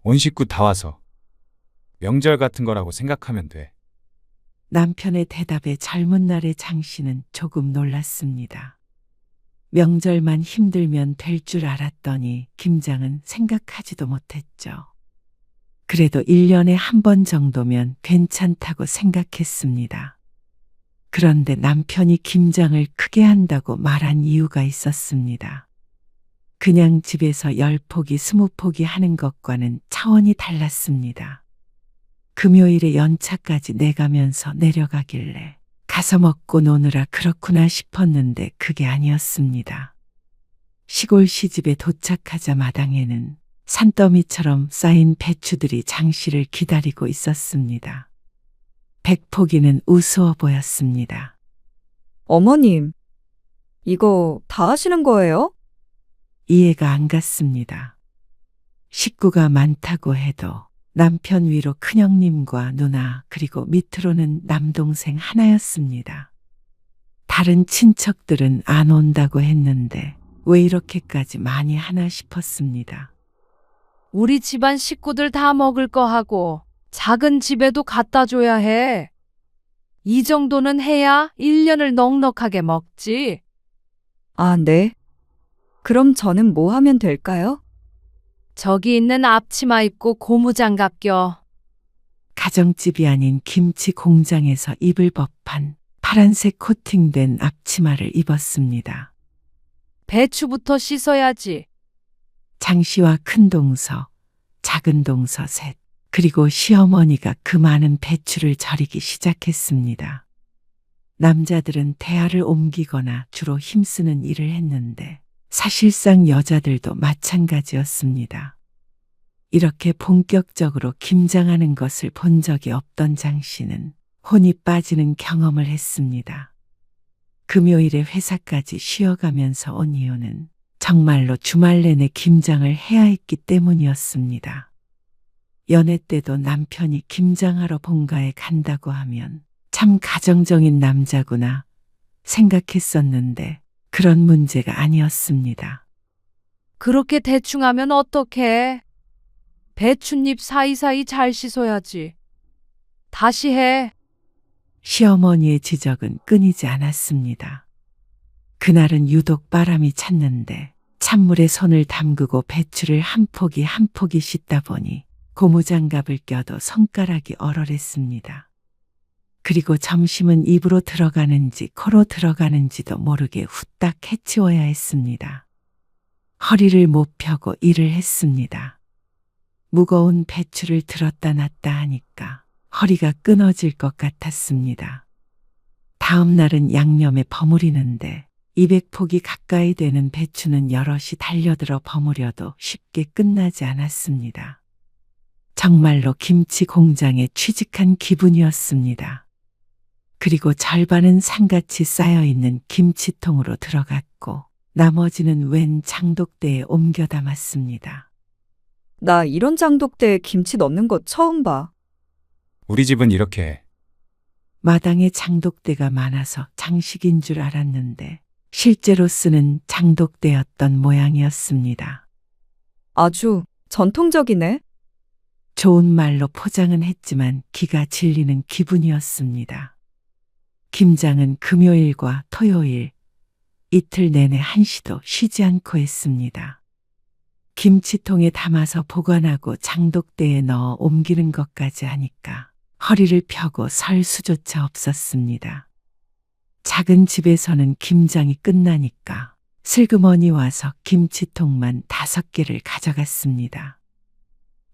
온 식구 다 와서. 명절 같은 거라고 생각하면 돼. 남편의 대답에 젊은 날의 장 씨는 조금 놀랐습니다. 명절만 힘들면 될 줄 알았더니 김장은 생각하지도 못했죠. 그래도 1년에 한 번 정도면 괜찮다고 생각했습니다. 그런데 남편이 김장을 크게 한다고 말한 이유가 있었습니다. 그냥 집에서 10포기, 20포기 하는 것과는 차원이 달랐습니다. 금요일에 연차까지 내가면서 내려가길래 가서 먹고 노느라 그렇구나 싶었는데 그게 아니었습니다. 시골 시집에 도착하자 마당에는 산더미처럼 쌓인 배추들이 장 씨를 기다리고 있었습니다. 100포기는 우스워 보였습니다. 어머님, 이거 다 하시는 거예요? 이해가 안 갔습니다. 식구가 많다고 해도 남편 위로 큰형님과 누나 그리고 밑으로는 남동생 하나였습니다. 다른 친척들은 안 온다고 했는데 왜 이렇게까지 많이 하나 싶었습니다. 우리 집안 식구들 다 먹을 거 하고 작은 집에도 갖다 줘야 해. 이 정도는 해야 1년을 넉넉하게 먹지. 아, 네. 그럼 저는 뭐 하면 될까요? 저기 있는 앞치마 입고 고무장갑 껴. 가정집이 아닌 김치 공장에서 입을 법한 파란색 코팅된 앞치마를 입었습니다. 배추부터 씻어야지. 장 씨와 큰 동서, 작은 동서 셋, 그리고 시어머니가 그 많은 배추를 절이기 시작했습니다. 남자들은 대야를 옮기거나 주로 힘쓰는 일을 했는데 사실상 여자들도 마찬가지였습니다. 이렇게 본격적으로 김장하는 것을 본 적이 없던 장 씨는 혼이 빠지는 경험을 했습니다. 금요일에 회사까지 쉬어가면서 온 이유는 정말로 주말 내내 김장을 해야 했기 때문이었습니다. 연애 때도 남편이 김장하러 본가에 간다고 하면 참 가정적인 남자구나 생각했었는데 그런 문제가 아니었습니다. 그렇게 대충 하면 어떡해? 배춧잎 사이사이 잘 씻어야지. 다시 해. 시어머니의 지적은 끊이지 않았습니다. 그날은 유독 바람이 찼는데 찬물에 손을 담그고 배추를 한 포기 한 포기 씻다 보니 고무장갑을 껴도 손가락이 얼얼했습니다. 그리고 점심은 입으로 들어가는지 코로 들어가는지도 모르게 후딱 해치워야 했습니다. 허리를 못 펴고 일을 했습니다. 무거운 배추를 들었다 놨다 하니까 허리가 끊어질 것 같았습니다. 다음 날은 양념에 버무리는데 200포기 가까이 되는 배추는 여럿이 달려들어 버무려도 쉽게 끝나지 않았습니다. 정말로 김치 공장에 취직한 기분이었습니다. 그리고 절반은 상같이 쌓여있는 김치통으로 들어갔고 나머지는 웬 장독대에 옮겨 담았습니다. 나 이런 장독대에 김치 넣는 거 처음 봐. 우리 집은 이렇게 해. 마당에 장독대가 많아서 장식인 줄 알았는데 실제로 쓰는 장독대였던 모양이었습니다. 아주 전통적이네. 좋은 말로 포장은 했지만 기가 질리는 기분이었습니다. 김장은 금요일과 토요일, 이틀 내내 한시도 쉬지 않고 했습니다. 김치통에 담아서 보관하고 장독대에 넣어 옮기는 것까지 하니까 허리를 펴고 설 수조차 없었습니다. 작은 집에서는 김장이 끝나니까 슬그머니 와서 김치통만 5개를 가져갔습니다.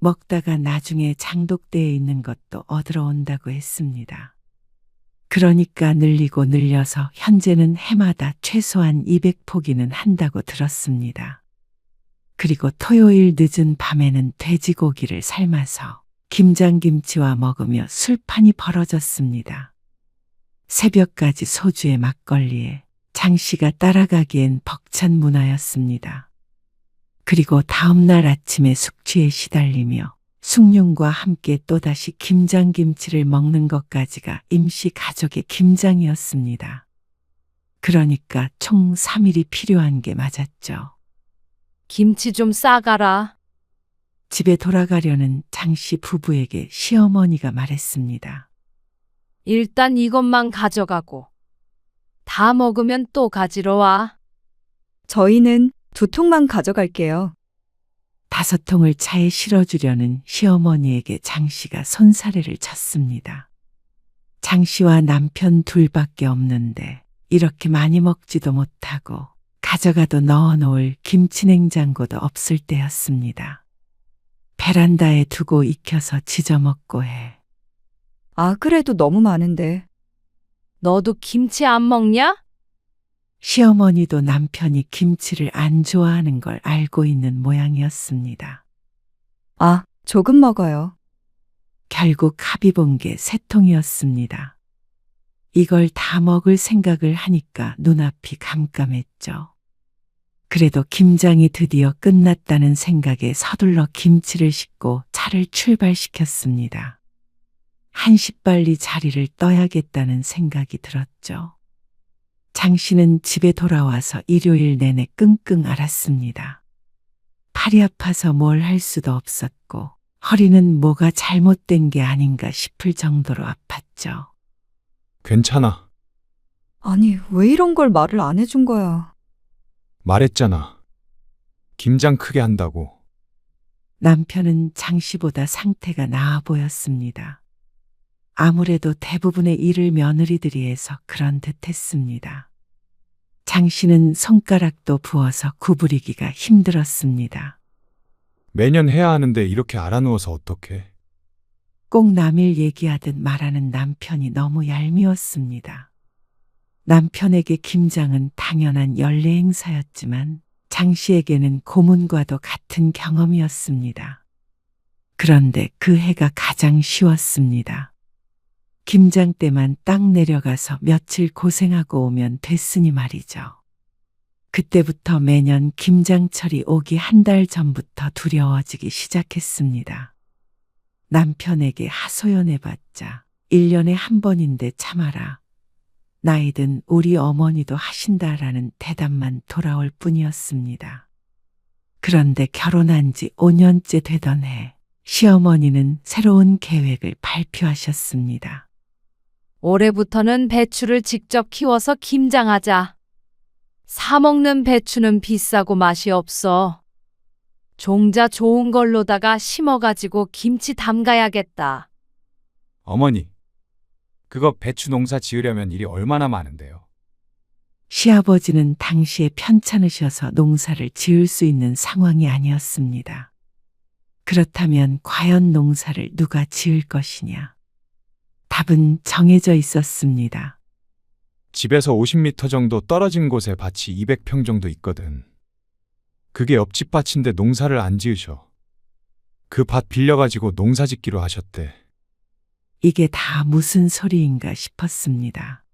먹다가 나중에 장독대에 있는 것도 얻으러 온다고 했습니다. 그러니까 늘리고 늘려서 현재는 해마다 최소한 200포기는 한다고 들었습니다. 그리고 토요일 늦은 밤에는 돼지고기를 삶아서 김장김치와 먹으며 술판이 벌어졌습니다. 새벽까지 소주에 막걸리에 장씨가 따라가기엔 벅찬 문화였습니다. 그리고 다음날 아침에 숙취에 시달리며 숭늉과 함께 또다시 김장김치를 먹는 것까지가 임시 가족의 김장이었습니다. 그러니까 총 3일이 필요한 게 맞았죠. 김치 좀 싸가라. 집에 돌아가려는 장씨 부부에게 시어머니가 말했습니다. 일단 이것만 가져가고. 다 먹으면 또 가지러 와. 저희는 2통만 가져갈게요. 5통을 차에 실어주려는 시어머니에게 장씨가 손사래를 쳤습니다. 장씨와 남편 둘밖에 없는데 이렇게 많이 먹지도 못하고 가져가도 넣어놓을 김치냉장고도 없을 때였습니다. 베란다에 두고 익혀서 지져먹고 해. 아, 그래도 너무 많은데. 너도 김치 안 먹냐? 시어머니도 남편이 김치를 안 좋아하는 걸 알고 있는 모양이었습니다. 아, 조금 먹어요. 결국 합의 본 게 3통이었습니다. 이걸 다 먹을 생각을 하니까 눈앞이 깜깜했죠. 그래도 김장이 드디어 끝났다는 생각에 서둘러 김치를 싣고 차를 출발시켰습니다. 한시빨리 자리를 떠야겠다는 생각이 들었죠. 장씨는 집에 돌아와서 일요일 내내 끙끙 앓았습니다. 팔이 아파서 뭘 할 수도 없었고 허리는 뭐가 잘못된 게 아닌가 싶을 정도로 아팠죠. 괜찮아. 아니, 왜 이런 걸 말을 안 해준 거야? 말했잖아. 김장 크게 한다고. 남편은 장씨보다 상태가 나아 보였습니다. 아무래도 대부분의 일을 며느리들이 해서 그런 듯 했습니다. 장씨는 손가락도 부어서 구부리기가 힘들었습니다. 매년 해야 하는데 이렇게 알아누워서 어떡해. 꼭 남일 얘기하듯 말하는 남편이 너무 얄미웠습니다. 남편에게 김장은 당연한 연례 행사였지만 장씨에게는 고문과도 같은 경험이었습니다. 그런데 그 해가 가장 쉬웠습니다. 김장 때만 딱 내려가서 며칠 고생하고 오면 됐으니 말이죠. 그때부터 매년 김장철이 오기 1달 전부터 두려워지기 시작했습니다. 남편에게 하소연해봤자 1년에 1번인데 참아라. 나이든 우리 어머니도 하신다라는 대답만 돌아올 뿐이었습니다. 그런데 결혼한 지 5년째 되던 해, 시어머니는 새로운 계획을 발표하셨습니다. 올해부터는 배추를 직접 키워서 김장하자. 사 먹는 배추는 비싸고 맛이 없어. 종자 좋은 걸로다가 심어가지고 김치 담가야겠다. 어머니, 그거 배추 농사 지으려면 일이 얼마나 많은데요. 시아버지는 당시에 편찮으셔서 농사를 지을 수 있는 상황이 아니었습니다. 그렇다면 과연 농사를 누가 지을 것이냐? 답은 정해져 있었습니다. 집에서 50m 정도 떨어진 곳에 밭이 200평 정도 있거든. 그게 옆집 밭인데 농사를 안 지으셔. 그 밭 빌려가지고 농사 짓기로 하셨대. 이게 다 무슨 소리인가 싶었습니다.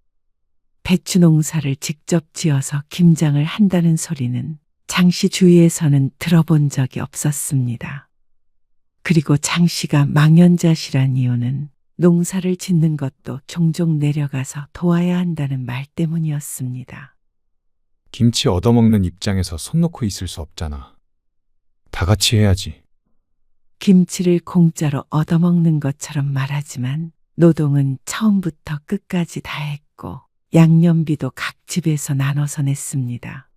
배추 농사를 직접 지어서 김장을 한다는 소리는 장씨 주위에서는 들어본 적이 없었습니다. 그리고 장 씨가 망연자실한 이유는 농사를 짓는 것도 종종 내려가서 도와야 한다는 말 때문이었습니다. 김치 얻어먹는 입장에서 손 놓고 있을 수 없잖아. 다 같이 해야지. 김치를 공짜로 얻어먹는 것처럼 말하지만 노동은 처음부터 끝까지 다 했고 양념비도 각 집에서 나눠서 냈습니다.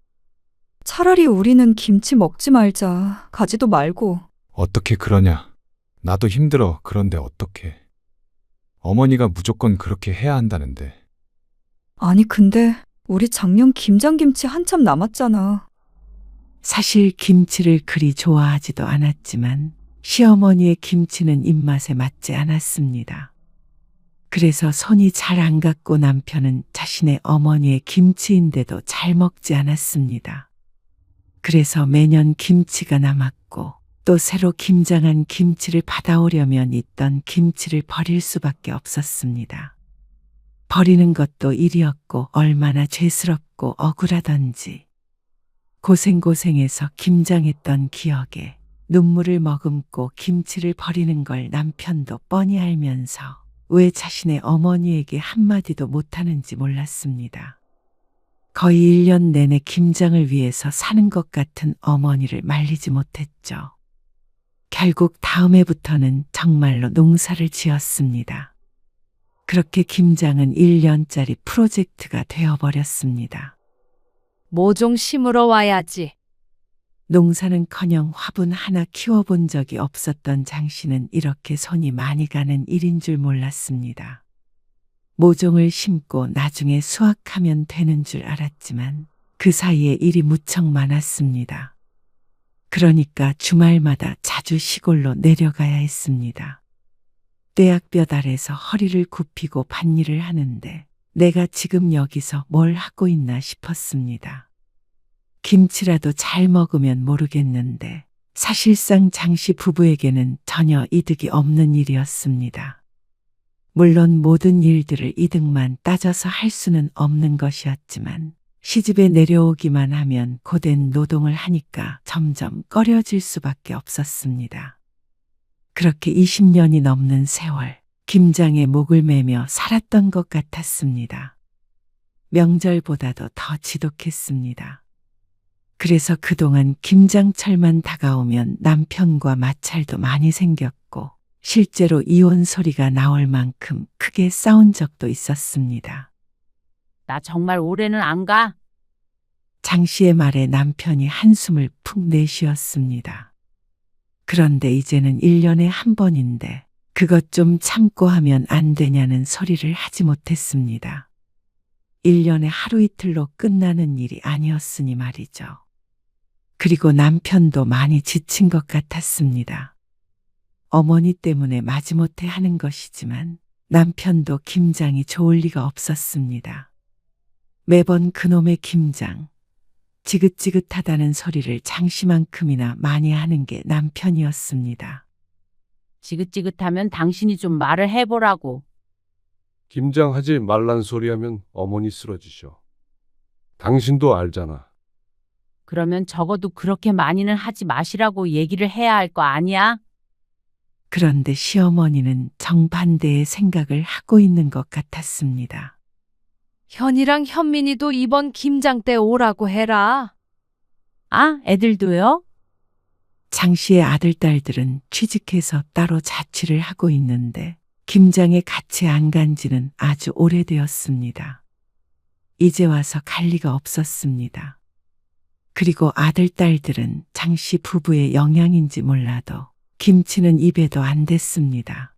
차라리 우리는 김치 먹지 말자. 가지도 말고. 어떻게 그러냐. 나도 힘들어. 그런데 어떻게. 어머니가 무조건 그렇게 해야 한다는데. 아니 근데 우리 작년 김장김치 한참 남았잖아. 사실 김치를 그리 좋아하지도 않았지만 시어머니의 김치는 입맛에 맞지 않았습니다. 그래서 손이 잘 안 갔고 남편은 자신의 어머니의 김치인데도 잘 먹지 않았습니다. 그래서 매년 김치가 남았고 또 새로 김장한 김치를 받아오려면 있던 김치를 버릴 수밖에 없었습니다. 버리는 것도 일이었고 얼마나 죄스럽고 억울하던지 고생고생해서 김장했던 기억에 눈물을 머금고 김치를 버리는 걸 남편도 뻔히 알면서 왜 자신의 어머니에게 한마디도 못하는지 몰랐습니다. 거의 1년 내내 김장을 위해서 사는 것 같은 어머니를 말리지 못했죠. 결국 다음 해부터는 정말로 농사를 지었습니다. 그렇게 김장은 1년짜리 프로젝트가 되어버렸습니다. 모종 심으러 와야지. 농사는커녕 화분 하나 키워본 적이 없었던 장 씨는 이렇게 손이 많이 가는 일인 줄 몰랐습니다. 모종을 심고 나중에 수확하면 되는 줄 알았지만 그 사이에 일이 무척 많았습니다. 그러니까 주말마다 자주 시골로 내려가야 했습니다. 떼약볕 아래서 허리를 굽히고 밭일을 하는데 내가 지금 여기서 뭘 하고 있나 싶었습니다. 김치라도 잘 먹으면 모르겠는데 사실상 장씨 부부에게는 전혀 이득이 없는 일이었습니다. 물론 모든 일들을 이득만 따져서 할 수는 없는 것이었지만 시집에 내려오기만 하면 고된 노동을 하니까 점점 꺼려질 수밖에 없었습니다. 그렇게 20년이 넘는 세월, 김장에 목을 매며 살았던 것 같았습니다. 명절보다도 더 지독했습니다. 그래서 그동안 김장철만 다가오면 남편과 마찰도 많이 생겼고 실제로 이혼 소리가 나올 만큼 크게 싸운 적도 있었습니다. 나 정말 올해는 안 가. 장 씨의 말에 남편이 한숨을 푹 내쉬었습니다. 그런데 이제는 1년에 한 번인데 그것 좀 참고 하면 안 되냐는 소리를 하지 못했습니다. 1년에 하루 이틀로 끝나는 일이 아니었으니 말이죠. 그리고 남편도 많이 지친 것 같았습니다. 어머니 때문에 마지못해 하는 것이지만 남편도 김장이 좋을 리가 없었습니다. 매번 그놈의 김장, 지긋지긋하다는 소리를 장씨만큼이나 많이 하는 게 남편이었습니다. 지긋지긋하면 당신이 좀 말을 해보라고. 김장하지 말란 소리 하면 어머니 쓰러지셔. 당신도 알잖아. 그러면 적어도 그렇게 많이는 하지 마시라고 얘기를 해야 할 거 아니야? 그런데 시어머니는 정반대의 생각을 하고 있는 것 같았습니다. 현이랑 현민이도 이번 김장 때 오라고 해라. 아, 애들도요? 장 씨의 아들, 딸들은 취직해서 따로 자취를 하고 있는데 김장에 같이 안 간 지는 아주 오래되었습니다. 이제 와서 갈 리가 없었습니다. 그리고 아들, 딸들은 장 씨 부부의 영향인지 몰라도 김치는 입에도 안 댔습니다.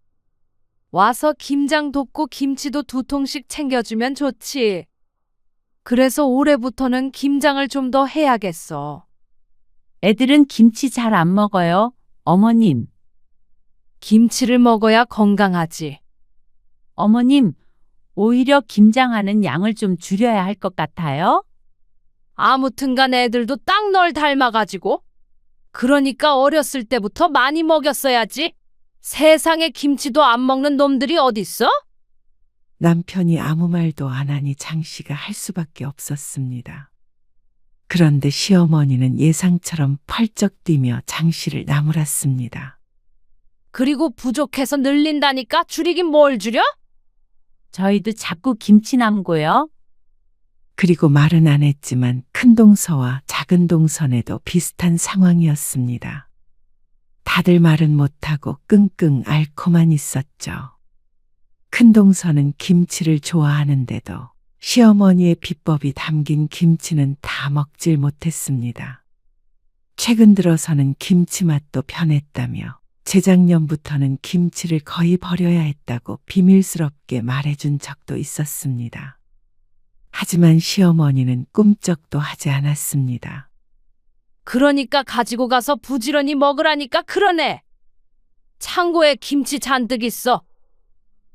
와서 김장 돕고 김치도 2통씩 챙겨주면 좋지. 그래서 올해부터는 김장을 좀 더 해야겠어. 애들은 김치 잘 안 먹어요, 어머님. 김치를 먹어야 건강하지. 어머님, 오히려 김장하는 양을 좀 줄여야 할 것 같아요? 아무튼간 애들도 딱 널 닮아가지고. 그러니까 어렸을 때부터 많이 먹였어야지. 세상에 김치도 안 먹는 놈들이 어딨어? 남편이 아무 말도 안 하니 장 씨가 할 수밖에 없었습니다. 그런데 시어머니는 예상처럼 펄쩍 뛰며 장 씨를 나무랐습니다. 그리고 부족해서 늘린다니까 줄이긴 뭘 줄여? 저희도 자꾸 김치 남고요. 그리고 말은 안 했지만 큰 동서와 작은 동선에도 비슷한 상황이었습니다. 다들 말은 못하고 끙끙 앓고만 있었죠. 큰 동서는 김치를 좋아하는데도 시어머니의 비법이 담긴 김치는 다 먹질 못했습니다. 최근 들어서는 김치 맛도 변했다며 재작년부터는 김치를 거의 버려야 했다고 비밀스럽게 말해준 적도 있었습니다. 하지만 시어머니는 꿈쩍도 하지 않았습니다. 그러니까 가지고 가서 부지런히 먹으라니까 그러네. 창고에 김치 잔뜩 있어.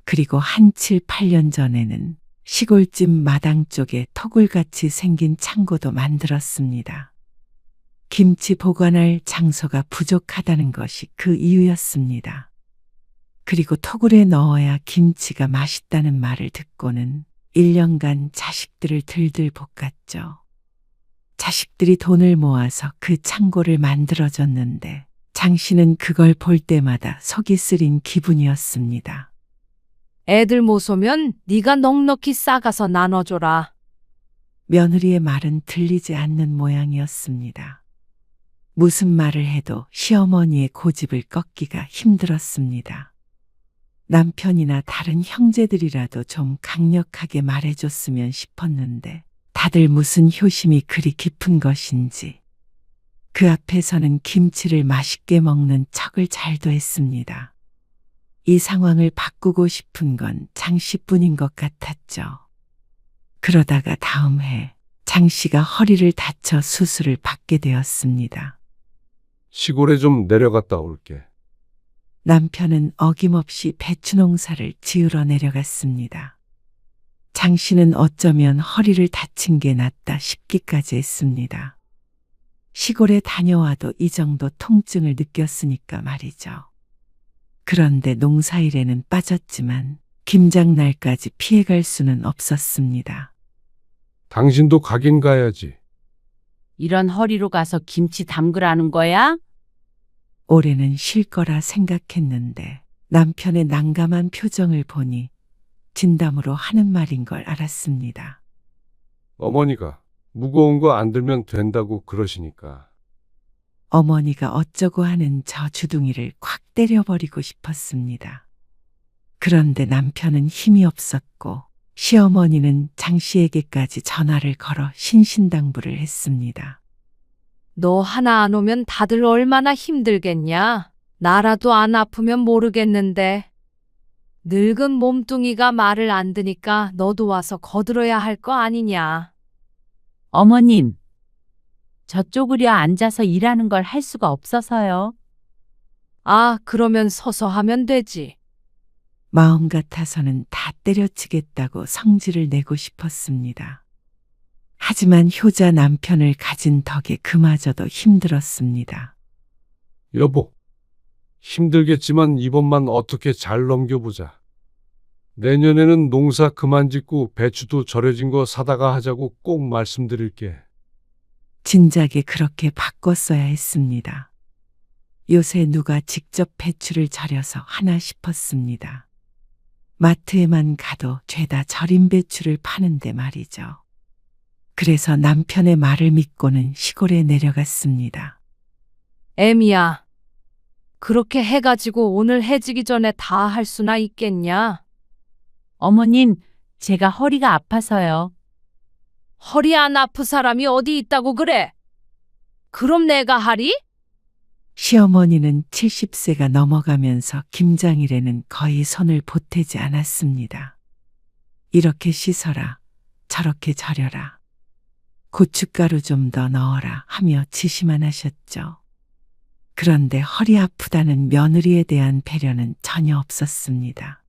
그리고 한 7, 8년 전에는 시골집 마당 쪽에 토굴같이 생긴 창고도 만들었습니다. 김치 보관할 장소가 부족하다는 것이 그 이유였습니다. 그리고 토굴에 넣어야 김치가 맛있다는 말을 듣고는 1년간 자식들을 들들 볶았죠. 자식들이 돈을 모아서 그 창고를 만들어줬는데 장 씨는 그걸 볼 때마다 속이 쓰린 기분이었습니다. 애들 못 오면 네가 넉넉히 싸가서 나눠줘라. 며느리의 말은 들리지 않는 모양이었습니다. 무슨 말을 해도 시어머니의 고집을 꺾기가 힘들었습니다. 남편이나 다른 형제들이라도 좀 강력하게 말해줬으면 싶었는데 다들 무슨 효심이 그리 깊은 것인지 그 앞에서는 김치를 맛있게 먹는 척을 잘도 했습니다. 이 상황을 바꾸고 싶은 건 장 씨뿐인 것 같았죠. 그러다가 다음 해 장 씨가 허리를 다쳐 수술을 받게 되었습니다. 시골에 좀 내려갔다 올게. 남편은 어김없이 배추 농사를 지으러 내려갔습니다. 장 씨는 어쩌면 허리를 다친 게 낫다 싶기까지 했습니다. 시골에 다녀와도 이 정도 통증을 느꼈으니까 말이죠. 그런데 농사일에는 빠졌지만 김장날까지 피해갈 수는 없었습니다. 당신도 가긴 가야지. 이런 허리로 가서 김치 담그라는 거야? 올해는 쉴 거라 생각했는데 남편의 난감한 표정을 보니 진담으로 하는 말인 걸 알았습니다. 어머니가 무거운 거 안 들면 된다고 그러시니까. 어머니가 어쩌고 하는 저 주둥이를 콱 때려버리고 싶었습니다. 그런데 남편은 힘이 없었고 시어머니는 장 씨에게까지 전화를 걸어 신신당부를 했습니다. 너 하나 안 오면 다들 얼마나 힘들겠냐. 나라도 안 아프면 모르겠는데. 늙은 몸뚱이가 말을 안 듣니까 너도 와서 거들어야 할 거 아니냐. 어머님, 저쪽으려 앉아서 일하는 걸 할 수가 없어서요. 아, 그러면 서서 하면 되지. 마음 같아서는 다 때려치겠다고 성질을 내고 싶었습니다. 하지만 효자 남편을 가진 덕에 그마저도 힘들었습니다. 여보, 힘들겠지만 이번만 어떻게 잘 넘겨보자. 내년에는 농사 그만 짓고 배추도 절여진 거 사다가 하자고 꼭 말씀드릴게. 진작에 그렇게 바꿨어야 했습니다. 요새 누가 직접 배추를 절여서 하나 싶었습니다. 마트에만 가도 죄다 절인 배추를 파는데 말이죠. 그래서 남편의 말을 믿고는 시골에 내려갔습니다. 애미야, 그렇게 해가지고 오늘 해지기 전에 다 할 수나 있겠냐? 어머님, 제가 허리가 아파서요. 허리 안 아프 사람이 어디 있다고 그래? 그럼 내가 하리? 시어머니는 70세가 넘어가면서 김장일에는 거의 손을 보태지 않았습니다. 이렇게 씻어라, 저렇게 절여라, 고춧가루 좀 더 넣어라 하며 지시만 하셨죠. 그런데 허리 아프다는 며느리에 대한 배려는 전혀 없었습니다.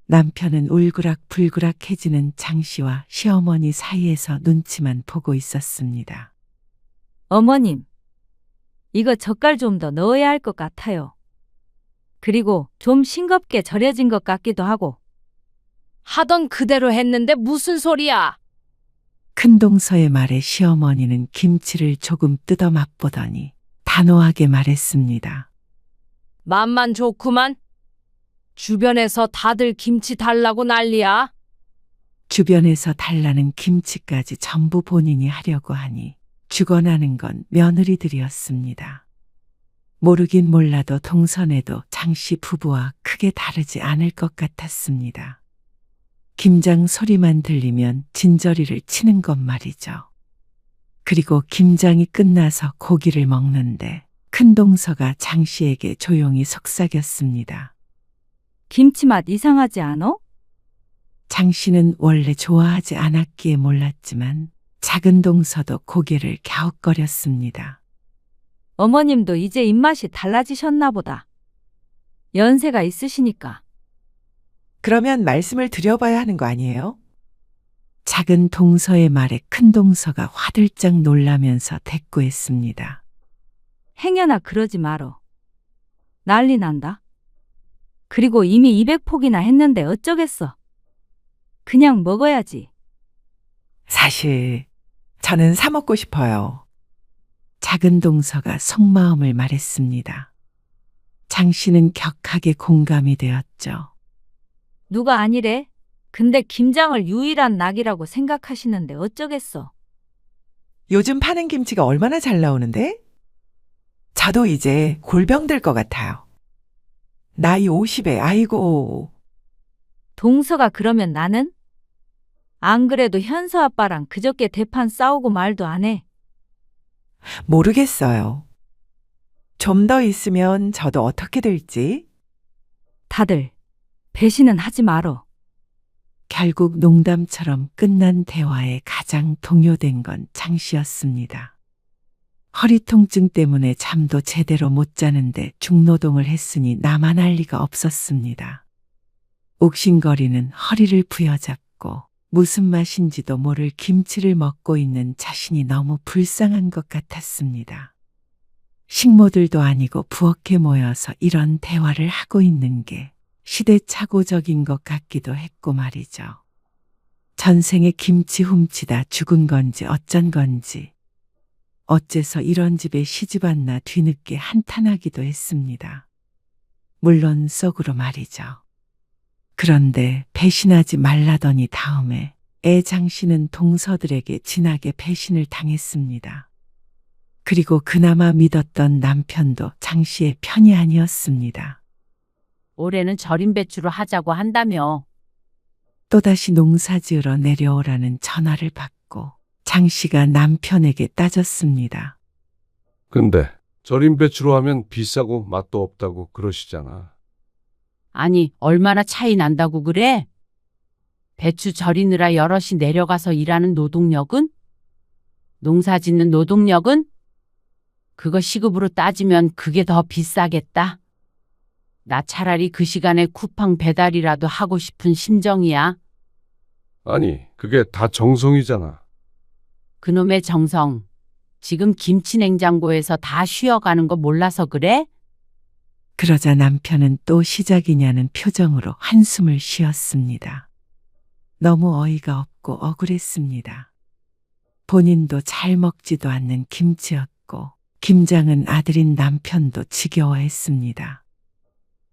남편은 울그락불그락해지는 장 씨와 시어머니 사이에서 눈치만 보고 있었습니다. 어머님, 이거 젓갈 좀 더 넣어야 할 것 같아요. 그리고 좀 싱겁게 절여진 것 같기도 하고. 하던 그대로 했는데 무슨 소리야? 큰동서의 말에 시어머니는 김치를 조금 뜯어 맛보더니 단호하게 말했습니다. 맘만 좋구만. 주변에서 다들 김치 달라고 난리야. 주변에서 달라는 김치까지 전부 본인이 하려고 하니 죽어나는 건 며느리들이었습니다. 모르긴 몰라도 동선에도 장씨 부부와 크게 다르지 않을 것 같았습니다. 김장 소리만 들리면 진저리를 치는 것 말이죠. 그리고 김장이 끝나서 고기를 먹는데 큰 동서가 장씨에게 조용히 속삭였습니다. 김치 맛 이상하지 않어? 장씨는 원래 좋아하지 않았기에 몰랐지만 작은 동서도 고개를 갸웃거렸습니다. 어머님도 이제 입맛이 달라지셨나 보다. 연세가 있으시니까. 그러면 말씀을 드려봐야 하는 거 아니에요? 작은 동서의 말에 큰 동서가 화들짝 놀라면서 대꾸했습니다. 행여나 그러지 말어. 난리 난다. 그리고 이미 200폭이나 했는데 어쩌겠어. 그냥 먹어야지. 사실 저는 사 먹고 싶어요. 작은 동서가 속마음을 말했습니다. 장씨는 격하게 공감이 되었죠. 누가 아니래? 근데 김장을 유일한 낙이라고 생각하시는데 어쩌겠어. 요즘 파는 김치가 얼마나 잘 나오는데? 저도 이제 골병 들 것 같아요. 나이 50에 아이고. 동서가 그러면 나는? 안 그래도 현서 아빠랑 그저께 대판 싸우고 말도 안 해. 모르겠어요. 좀 더 있으면 저도 어떻게 될지. 다들 배신은 하지 말어. 결국 농담처럼 끝난 대화에 가장 동요된 건 장씨였습니다. 허리 통증 때문에 잠도 제대로 못 자는데 중노동을 했으니 나만 할 리가 없었습니다. 욱신거리는 허리를 부여잡고 무슨 맛인지도 모를 김치를 먹고 있는 자신이 너무 불쌍한 것 같았습니다. 식모들도 아니고 부엌에 모여서 이런 대화를 하고 있는 게 시대착오적인 것 같기도 했고 말이죠. 전생에 김치 훔치다 죽은 건지 어쩐 건지 어째서 이런 집에 시집 왔나 뒤늦게 한탄하기도 했습니다. 물론 속으로 말이죠. 그런데 배신하지 말라더니 다음에 애 장씨는 동서들에게 진하게 배신을 당했습니다. 그리고 그나마 믿었던 남편도 장씨의 편이 아니었습니다. 올해는 절임 배추로 하자고 한다며. 또다시 농사 지으러 내려오라는 전화를 받고 장씨가 남편에게 따졌습니다. 근데 절임 배추로 하면 비싸고 맛도 없다고 그러시잖아. 아니, 얼마나 차이 난다고 그래? 배추 절이느라 여럿이 내려가서 일하는 노동력은? 농사 짓는 노동력은? 그거 시급으로 따지면 그게 더 비싸겠다. 나 차라리 그 시간에 쿠팡 배달이라도 하고 싶은 심정이야. 아니, 그게 다 정성이잖아. 그놈의 정성. 지금 김치 냉장고에서 다 쉬어가는 거 몰라서 그래? 그러자 남편은 또 시작이냐는 표정으로 한숨을 쉬었습니다. 너무 어이가 없고 억울했습니다. 본인도 잘 먹지도 않는 김치였고 김장은 아들인 남편도 지겨워했습니다.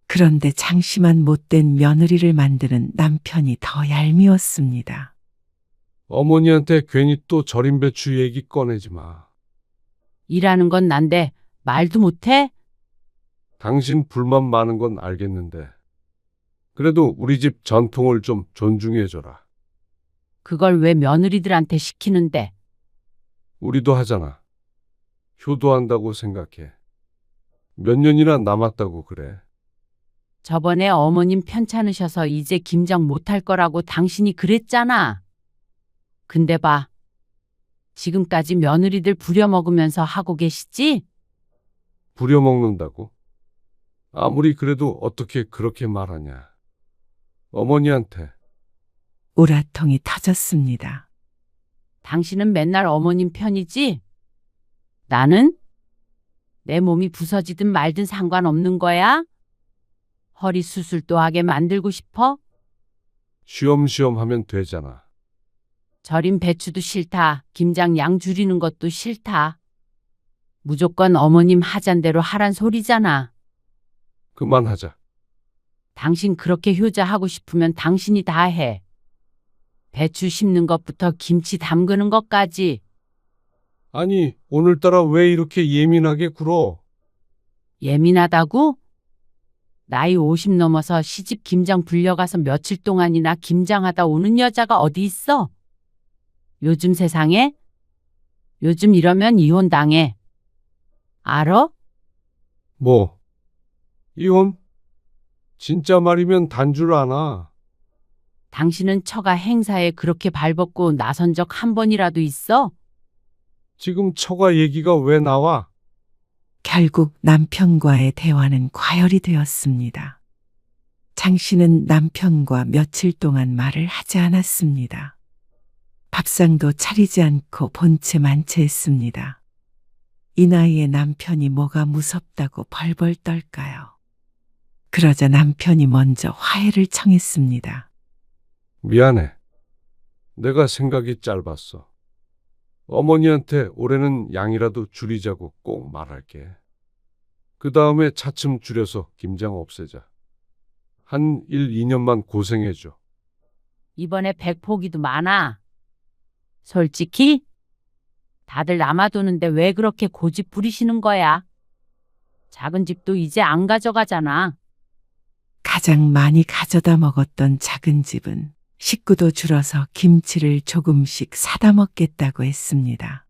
그런데 장심한 못된 며느리를 만드는 남편이 더 얄미웠습니다. 어머니한테 괜히 또 절임 배추 얘기 꺼내지 마. 일하는 건 난데 말도 못해? 당신 불만 많은 건 알겠는데. 그래도 우리 집 전통을 좀 존중해줘라. 그걸 왜 며느리들한테 시키는데? 우리도 하잖아. 효도한다고 생각해. 몇 년이나 남았다고 그래. 저번에 어머님 편찮으셔서 이제 김장 못할 거라고 당신이 그랬잖아. 근데 봐. 지금까지 며느리들 부려먹으면서 하고 계시지? 부려먹는다고? 아무리 그래도 어떻게 그렇게 말하냐. 어머니한테. 우라통이 터졌습니다. 당신은 맨날 어머님 편이지? 나는? 내 몸이 부서지든 말든 상관없는 거야? 허리 수술도 하게 만들고 싶어? 쉬엄쉬엄 하면 되잖아. 절임 배추도 싫다. 김장 양 줄이는 것도 싫다. 무조건 어머님 하잔대로 하란 소리잖아. 그만하자. 당신 그렇게 효자하고 싶으면 당신이 다 해. 배추 심는 것부터 김치 담그는 것까지. 아니, 오늘따라 왜 이렇게 예민하게 굴어? 예민하다고? 나이 50 넘어서 시집 김장 불려가서 며칠 동안이나 김장하다 오는 여자가 어디 있어? 요즘 세상에? 요즘 이러면 이혼당해. 알어? 뭐? 이혼? 진짜 말이면 단 줄 아나. 당신은 처가 행사에 그렇게 발벗고 나선 적 한 번이라도 있어? 지금 처가 얘기가 왜 나와? 결국 남편과의 대화는 과열이 되었습니다. 장 씨는 남편과 며칠 동안 말을 하지 않았습니다. 밥상도 차리지 않고 본체 만체했습니다. 이 나이에 남편이 뭐가 무섭다고 벌벌 떨까요? 그러자 남편이 먼저 화해를 청했습니다. 미안해. 내가 생각이 짧았어. 어머니한테 올해는 양이라도 줄이자고 꼭 말할게. 그 다음에 차츰 줄여서 김장 없애자. 한 1, 2년만 고생해줘. 이번에 백포기도 많아. 솔직히 다들 남아도는데 왜 그렇게 고집 부리시는 거야? 작은 집도 이제 안 가져가잖아. 가장 많이 가져다 먹었던 작은 집은 식구도 줄어서 김치를 조금씩 사다 먹겠다고 했습니다.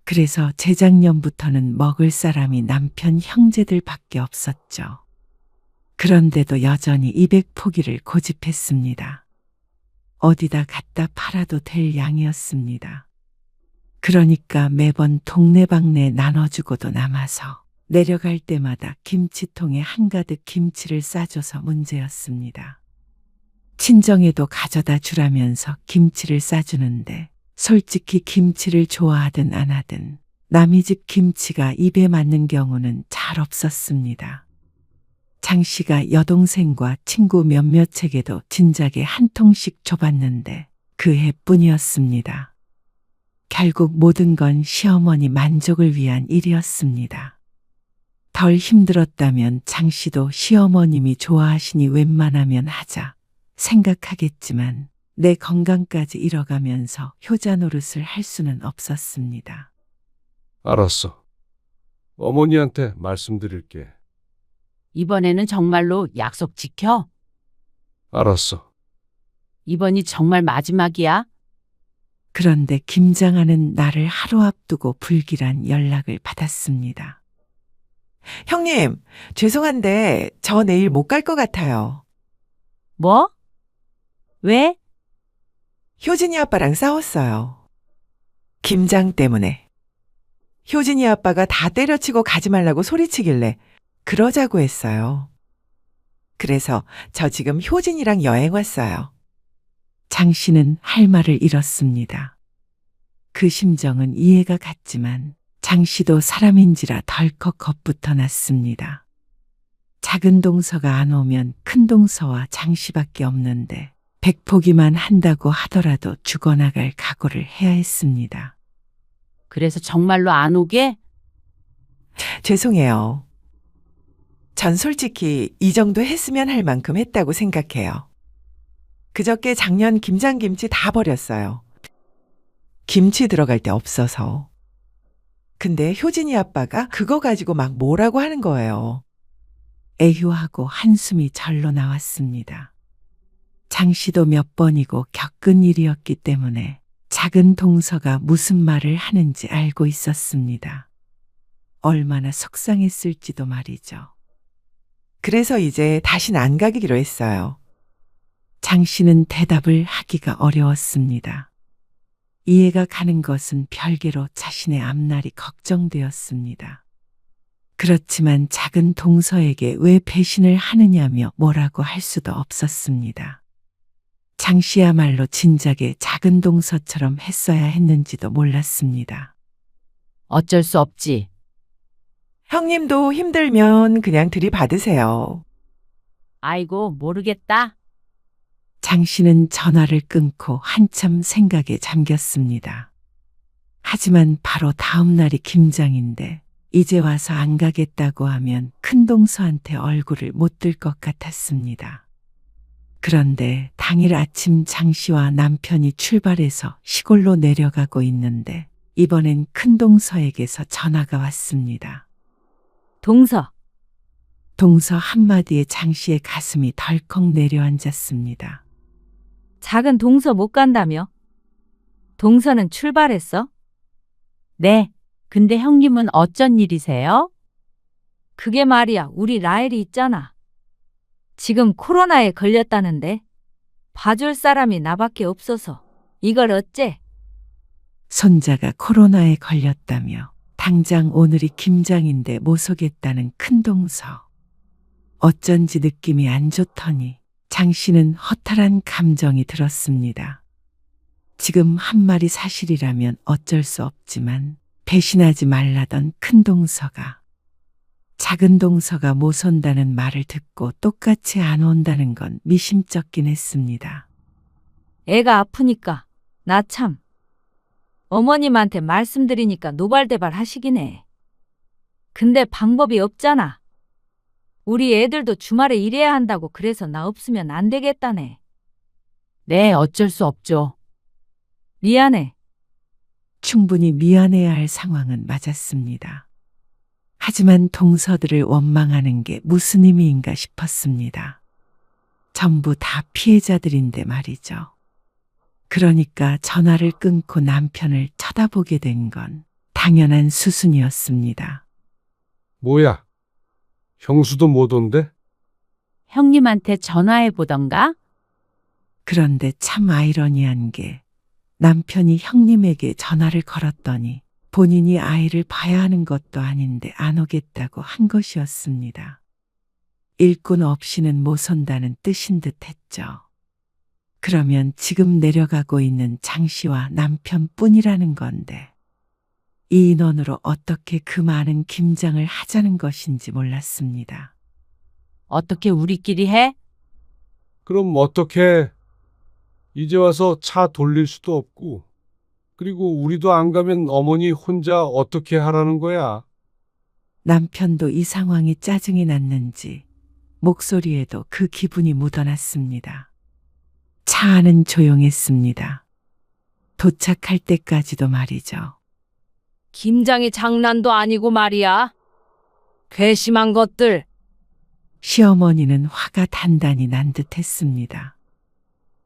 그래서 재작년부터는 먹을 사람이 남편 형제들밖에 없었죠. 그런데도 여전히 200포기를 고집했습니다. 어디다 갖다 팔아도 될 양이었습니다. 그러니까 매번 동네방네 나눠주고도 남아서 내려갈 때마다 김치통에 한가득 김치를 싸줘서 문제였습니다. 친정에도 가져다 주라면서 김치를 싸주는데 솔직히 김치를 좋아하든 안 하든 남의 집 김치가 입에 맞는 경우는 잘 없었습니다. 장 씨가 여동생과 친구 몇몇에게도 진작에 한 통씩 줘봤는데 그 해뿐이었습니다. 결국 모든 건 시어머니 만족을 위한 일이었습니다. 덜 힘들었다면 장 씨도 시어머님이 좋아하시니 웬만하면 하자 생각하겠지만 내 건강까지 잃어가면서 효자 노릇을 할 수는 없었습니다. 알았어. 어머니한테 말씀드릴게. 이번에는 정말로 약속 지켜. 알았어. 이번이 정말 마지막이야. 그런데 김장하는 날을 하루 앞두고 불길한 연락을 받았습니다. 형님, 죄송한데 저 내일 못 갈 것 같아요. 뭐? 왜? 효진이 아빠랑 싸웠어요. 김장 때문에. 효진이 아빠가 다 때려치고 가지 말라고 소리치길래 그러자고 했어요. 그래서 저 지금 효진이랑 여행 왔어요. 장 씨는 할 말을 잃었습니다. 그 심정은 이해가 갔지만 장 씨도 사람인지라 덜컥 겁부터 났습니다. 작은 동서가 안 오면 큰 동서와 장 씨밖에 없는데 100포기만 한다고 하더라도 죽어나갈 각오를 해야 했습니다. 그래서 정말로 안 오게? 죄송해요. 전 솔직히 이 정도 했으면 할 만큼 했다고 생각해요. 그저께 작년 김장김치 다 버렸어요. 김치 들어갈 데 없어서. 근데 효진이 아빠가 그거 가지고 막 뭐라고 하는 거예요. 애휴하고 한숨이 절로 나왔습니다. 장 씨도 몇 번이고 겪은 일이었기 때문에 작은 동서가 무슨 말을 하는지 알고 있었습니다. 얼마나 속상했을지도 말이죠. 그래서 이제 다신 안 가기로 했어요. 장 씨는 대답을 하기가 어려웠습니다. 이해가 가는 것은 별개로 자신의 앞날이 걱정되었습니다. 그렇지만 작은 동서에게 왜 배신을 하느냐며 뭐라고 할 수도 없었습니다. 장 씨야말로 진작에 작은 동서처럼 했어야 했는지도 몰랐습니다. 어쩔 수 없지. 형님도 힘들면 그냥 들이받으세요. 아이고, 모르겠다. 장 씨는 전화를 끊고 한참 생각에 잠겼습니다. 하지만 바로 다음 날이 김장인데 이제 와서 안 가겠다고 하면 큰동서한테 얼굴을 못 들 것 같았습니다. 그런데 당일 아침 장 씨와 남편이 출발해서 시골로 내려가고 있는데 이번엔 큰동서에게서 전화가 왔습니다. 동서, 동서 한마디에 장 씨의 가슴이 덜컥 내려앉았습니다. 작은 동서 못 간다며? 동서는 출발했어? 네. 근데 형님은 어쩐 일이세요? 그게 말이야, 우리 라헬이 있잖아. 지금 코로나에 걸렸다는데 봐줄 사람이 나밖에 없어서 이걸 어째? 손자가 코로나에 걸렸다며 당장 오늘이 김장인데 못 오겠다는 큰동서. 어쩐지 느낌이 안 좋더니 장 씨는 허탈한 감정이 들었습니다. 지금 한 말이 사실이라면 어쩔 수 없지만 배신하지 말라던 큰동서가 작은 동서가 못 온다는 말을 듣고 똑같이 안 온다는 건 미심쩍긴 했습니다. 애가 아프니까 나 참 어머님한테 말씀드리니까 노발대발 하시긴 해. 근데 방법이 없잖아. 우리 애들도 주말에 일해야 한다고 그래서 나 없으면 안 되겠다네. 네, 어쩔 수 없죠. 미안해. 충분히 미안해야 할 상황은 맞았습니다. 하지만 동서들을 원망하는 게 무슨 의미인가 싶었습니다. 전부 다 피해자들인데 말이죠. 그러니까 전화를 끊고 남편을 쳐다보게 된 건 당연한 수순이었습니다. 뭐야? 형수도 못 온대? 형님한테 전화해 보던가? 그런데 참 아이러니한 게 남편이 형님에게 전화를 걸었더니 본인이 아이를 봐야 하는 것도 아닌데 안 오겠다고 한 것이었습니다. 일꾼 없이는 못 온다는 뜻인 듯 했죠. 그러면 지금 내려가고 있는 장 씨와 남편뿐이라는 건데 이 인원으로 어떻게 그 많은 김장을 하자는 것인지 몰랐습니다. 어떻게 우리끼리 해? 그럼 어떡해? 이제 와서 차 돌릴 수도 없고. 그리고 우리도 안 가면 어머니 혼자 어떻게 하라는 거야? 남편도 이 상황이 짜증이 났는지 목소리에도 그 기분이 묻어났습니다. 차 안은 조용했습니다. 도착할 때까지도 말이죠. 김장이 장난도 아니고 말이야. 괘씸한 것들. 시어머니는 화가 단단히 난 듯했습니다.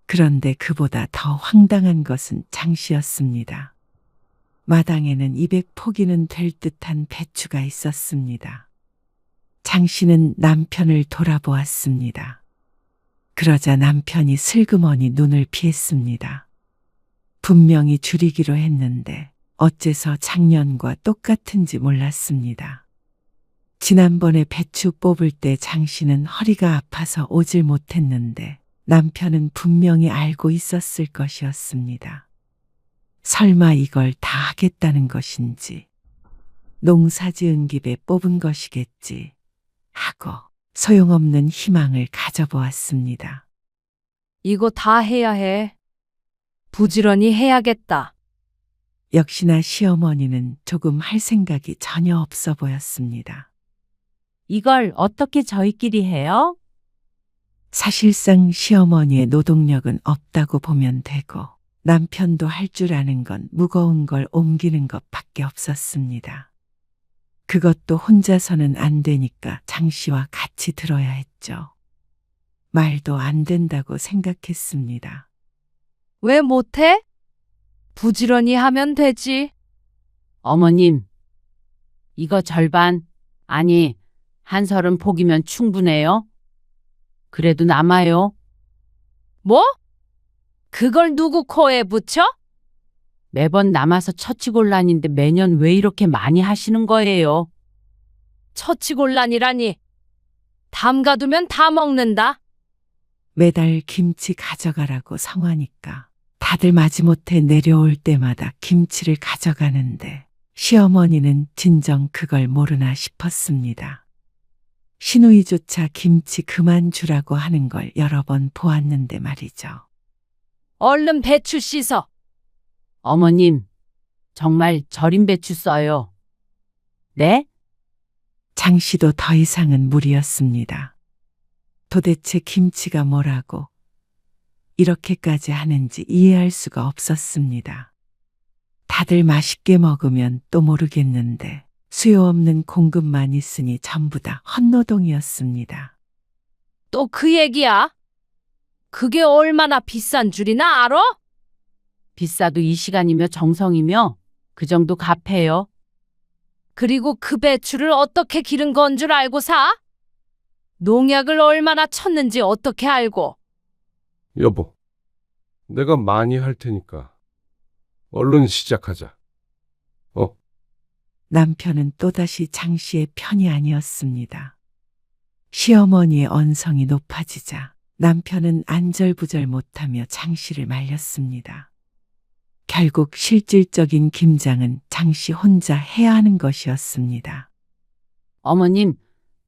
그런데 그보다 더 황당한 것은 장 씨였습니다. 마당에는 200포기는 될 듯한 배추가 있었습니다. 장 씨는 남편을 돌아보았습니다. 그러자 남편이 슬그머니 눈을 피했습니다. 분명히 줄이기로 했는데 어째서 작년과 똑같은지 몰랐습니다. 지난번에 배추 뽑을 때 장 씨는 허리가 아파서 오질 못했는데 남편은 분명히 알고 있었을 것이었습니다. 설마 이걸 다 하겠다는 것인지, 농사 지은 집에 뽑은 것이겠지 하고 소용없는 희망을 가져보았습니다. 이거 다 해야 해. 부지런히 해야겠다. 역시나 시어머니는 조금 할 생각이 전혀 없어 보였습니다. 이걸 어떻게 저희끼리 해요? 사실상 시어머니의 노동력은 없다고 보면 되고 남편도 할 줄 아는 건 무거운 걸 옮기는 것밖에 없었습니다. 그것도 혼자서는 안 되니까 장 씨와 같이 들어야 했죠. 말도 안 된다고 생각했습니다. 왜 못해? 부지런히 하면 되지. 어머님, 이거 절반, 아니, 한 30포기면 충분해요. 그래도 남아요. 뭐? 그걸 누구 코에 붙여? 매번 남아서 처치곤란인데 매년 왜 이렇게 많이 하시는 거예요? 처치곤란이라니. 담가두면 다 먹는다. 매달 김치 가져가라고 성화니까 다들 마지못해 내려올 때마다 김치를 가져가는데 시어머니는 진정 그걸 모르나 싶었습니다. 시누이조차 김치 그만 주라고 하는 걸 여러 번 보았는데 말이죠. 얼른 배추 씻어. 어머님, 정말 절임 배추 써요. 네? 장 씨도 더 이상은 무리였습니다. 도대체 김치가 뭐라고 이렇게까지 하는지 이해할 수가 없었습니다. 다들 맛있게 먹으면 또 모르겠는데 수요 없는 공급만 있으니 전부 다 헛노동이었습니다. 또 그 얘기야? 그게 얼마나 비싼 줄이나 알아? 비싸도 이 시간이며 정성이며 그 정도 갚해요. 그리고 그 배추를 어떻게 기른 건 줄 알고 사? 농약을 얼마나 쳤는지 어떻게 알고? 여보, 내가 많이 할 테니까 얼른 시작하자. 남편은 또다시 장 씨의 편이 아니었습니다. 시어머니의 언성이 높아지자 남편은 안절부절 못하며 장 씨를 말렸습니다. 결국 실질적인 김장은 장 씨 혼자 해야 하는 것이었습니다. 어머님,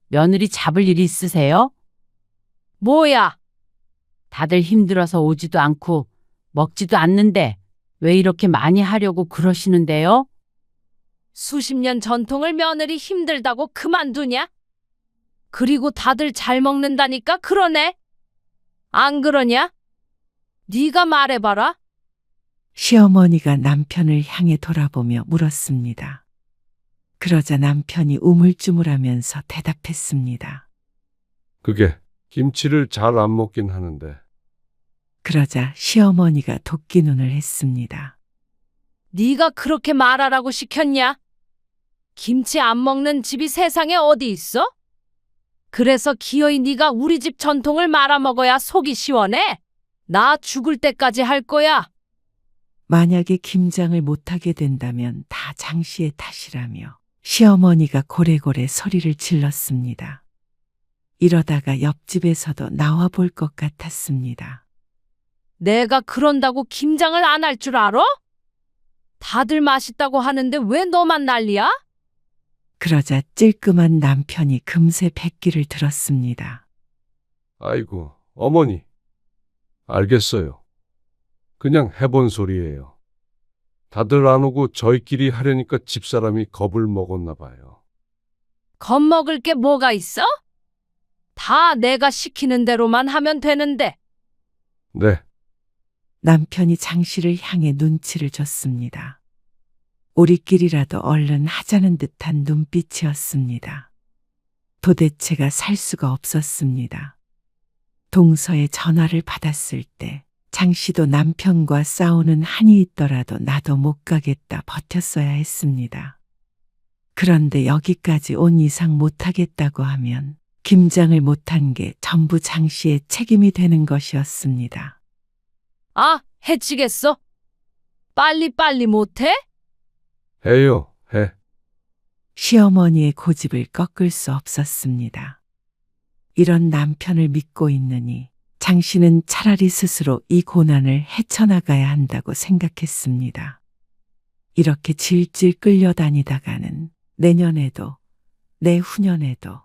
며느리 잡을 일이 있으세요? 뭐야? 다들 힘들어서 오지도 않고 먹지도 않는데 왜 이렇게 많이 하려고 그러시는데요? 수십 년 전통을 며느리 힘들다고 그만두냐? 그리고 다들 잘 먹는다니까 그러네. 안 그러냐? 네가 말해봐라. 시어머니가 남편을 향해 돌아보며 물었습니다. 그러자 남편이 우물쭈물하면서 대답했습니다. 그게 김치를 잘 안 먹긴 하는데. 그러자 시어머니가 도끼 눈을 했습니다. 네가 그렇게 말하라고 시켰냐? 김치 안 먹는 집이 세상에 어디 있어? 그래서 기어이 네가 우리 집 전통을 말아먹어야 속이 시원해? 나 죽을 때까지 할 거야. 만약에 김장을 못하게 된다면 다 장 씨의 탓이라며 시어머니가 고래고래 소리를 질렀습니다. 이러다가 옆집에서도 나와 볼 것 같았습니다. 내가 그런다고 김장을 안 할 줄 알아? 다들 맛있다고 하는데 왜 너만 난리야? 그러자 찔끔한 남편이 금세 백기를 들었습니다. 아이고, 어머니. 알겠어요. 그냥 해본 소리예요. 다들 안 오고 저희끼리 하려니까 집사람이 겁을 먹었나 봐요. 겁먹을 게 뭐가 있어? 다 내가 시키는 대로만 하면 되는데. 네, 남편이 장 씨를 향해 눈치를 줬습니다. 우리끼리라도 얼른 하자는 듯한 눈빛이었습니다. 도대체가 살 수가 없었습니다. 동서의 전화를 받았을 때 장 씨도 남편과 싸우는 한이 있더라도 나도 못 가겠다 버텼어야 했습니다. 그런데 여기까지 온 이상 못하겠다고 하면 김장을 못한 게 전부 장 씨의 책임이 되는 것이었습니다. 아, 해치겠어? 빨리 못해? 해요, 해. 시어머니의 고집을 꺾을 수 없었습니다. 이런 남편을 믿고 있느니 장 씨는 차라리 스스로 이 고난을 헤쳐나가야 한다고 생각했습니다. 이렇게 질질 끌려다니다가는 내년에도 내후년에도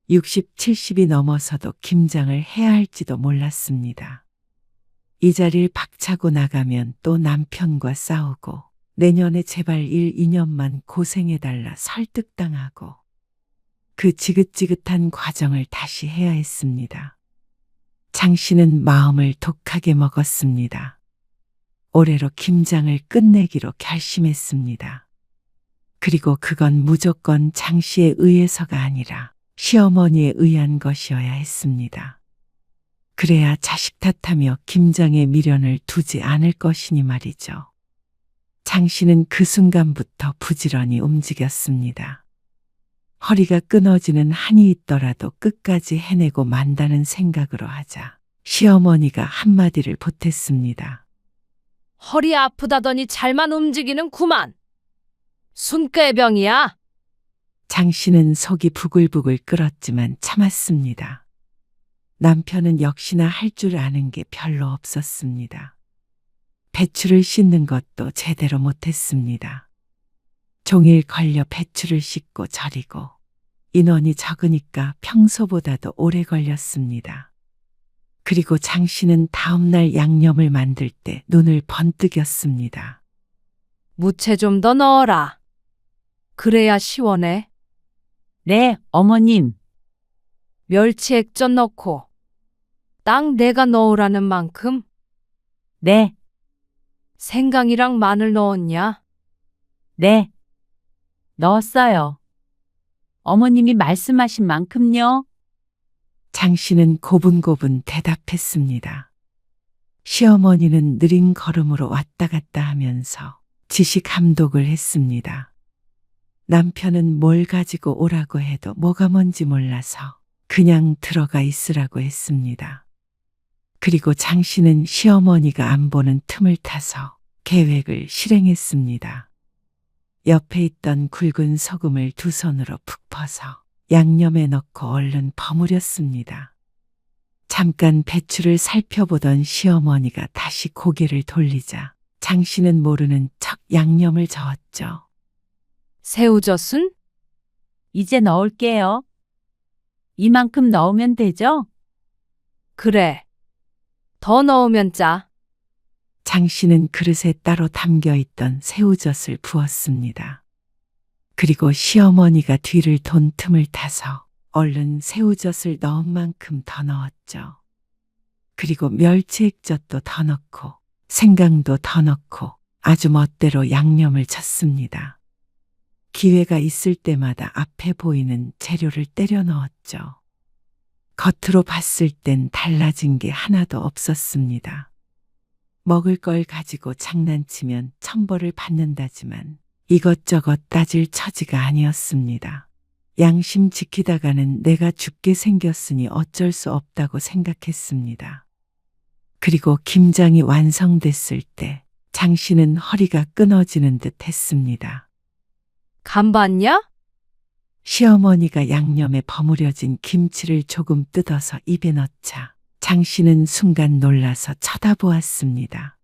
60, 70이 넘어서도 김장을 해야 할지도 몰랐습니다. 이 자리를 박차고 나가면 또 남편과 싸우고 내년에 제발 1, 2년만 고생해달라 설득당하고 그 지긋지긋한 과정을 다시 해야 했습니다. 장 씨는 마음을 독하게 먹었습니다. 올해로 김장을 끝내기로 결심했습니다. 그리고 그건 무조건 장 씨에 의해서가 아니라 시어머니에 의한 것이어야 했습니다. 그래야 자식 탓하며 김장의 미련을 두지 않을 것이니 말이죠. 장 씨는 그 순간부터 부지런히 움직였습니다. 허리가 끊어지는 한이 있더라도 끝까지 해내고 만다는 생각으로 하자 시어머니가 한마디를 보탰습니다. 허리 아프다더니 잘만 움직이는구만. 순꾀병이야. 장 씨는 속이 부글부글 끓었지만 참았습니다. 남편은 역시나 할 줄 아는 게 별로 없었습니다. 배추를 씻는 것도 제대로 못했습니다. 종일 걸려 배추를 씻고 절이고 인원이 적으니까 평소보다도 오래 걸렸습니다. 그리고 장 씨는 다음날 양념을 만들 때 눈을 번뜩였습니다. 무채 좀 더 넣어라. 그래야 시원해. 네, 어머님. 멸치 액젓 넣고 딱 내가 넣으라는 만큼 네, 생강이랑 마늘 넣었냐? 네. 넣었어요. 어머님이 말씀하신 만큼요. 장 씨는 고분고분 대답했습니다. 시어머니는 느린 걸음으로 왔다 갔다 하면서 지시 감독을 했습니다. 남편은 뭘 가지고 오라고 해도 뭐가 뭔지 몰라서 그냥 들어가 있으라고 했습니다. 그리고 장 씨는 시어머니가 안 보는 틈을 타서 계획을 실행했습니다. 옆에 있던 굵은 소금을 두 손으로 푹 퍼서 양념에 넣고 얼른 버무렸습니다. 잠깐 배추를 살펴보던 시어머니가 다시 고개를 돌리자 장 씨는 모르는 척 양념을 저었죠. 새우젓은? 이제 넣을게요. 이만큼 넣으면 되죠? 그래. 더 넣으면 짜. 장 씨는 그릇에 따로 담겨 있던 새우젓을 부었습니다. 그리고 시어머니가 뒤를 돈 틈을 타서 얼른 새우젓을 넣은 만큼 더 넣었죠. 그리고 멸치 액젓도 더 넣고 생강도 더 넣고 아주 멋대로 양념을 쳤습니다. 기회가 있을 때마다 앞에 보이는 재료를 때려 넣었죠. 겉으로 봤을 땐 달라진 게 하나도 없었습니다. 먹을 걸 가지고 장난치면 천벌을 받는다지만 이것저것 따질 처지가 아니었습니다. 양심 지키다가는 내가 죽게 생겼으니 어쩔 수 없다고 생각했습니다. 그리고 김장이 완성됐을 때 장 씨는 허리가 끊어지는 듯 했습니다. 간 봤냐? 시어머니가 양념에 버무려진 김치를 조금 뜯어서 입에 넣자 장 씨는 순간 놀라서 쳐다보았습니다.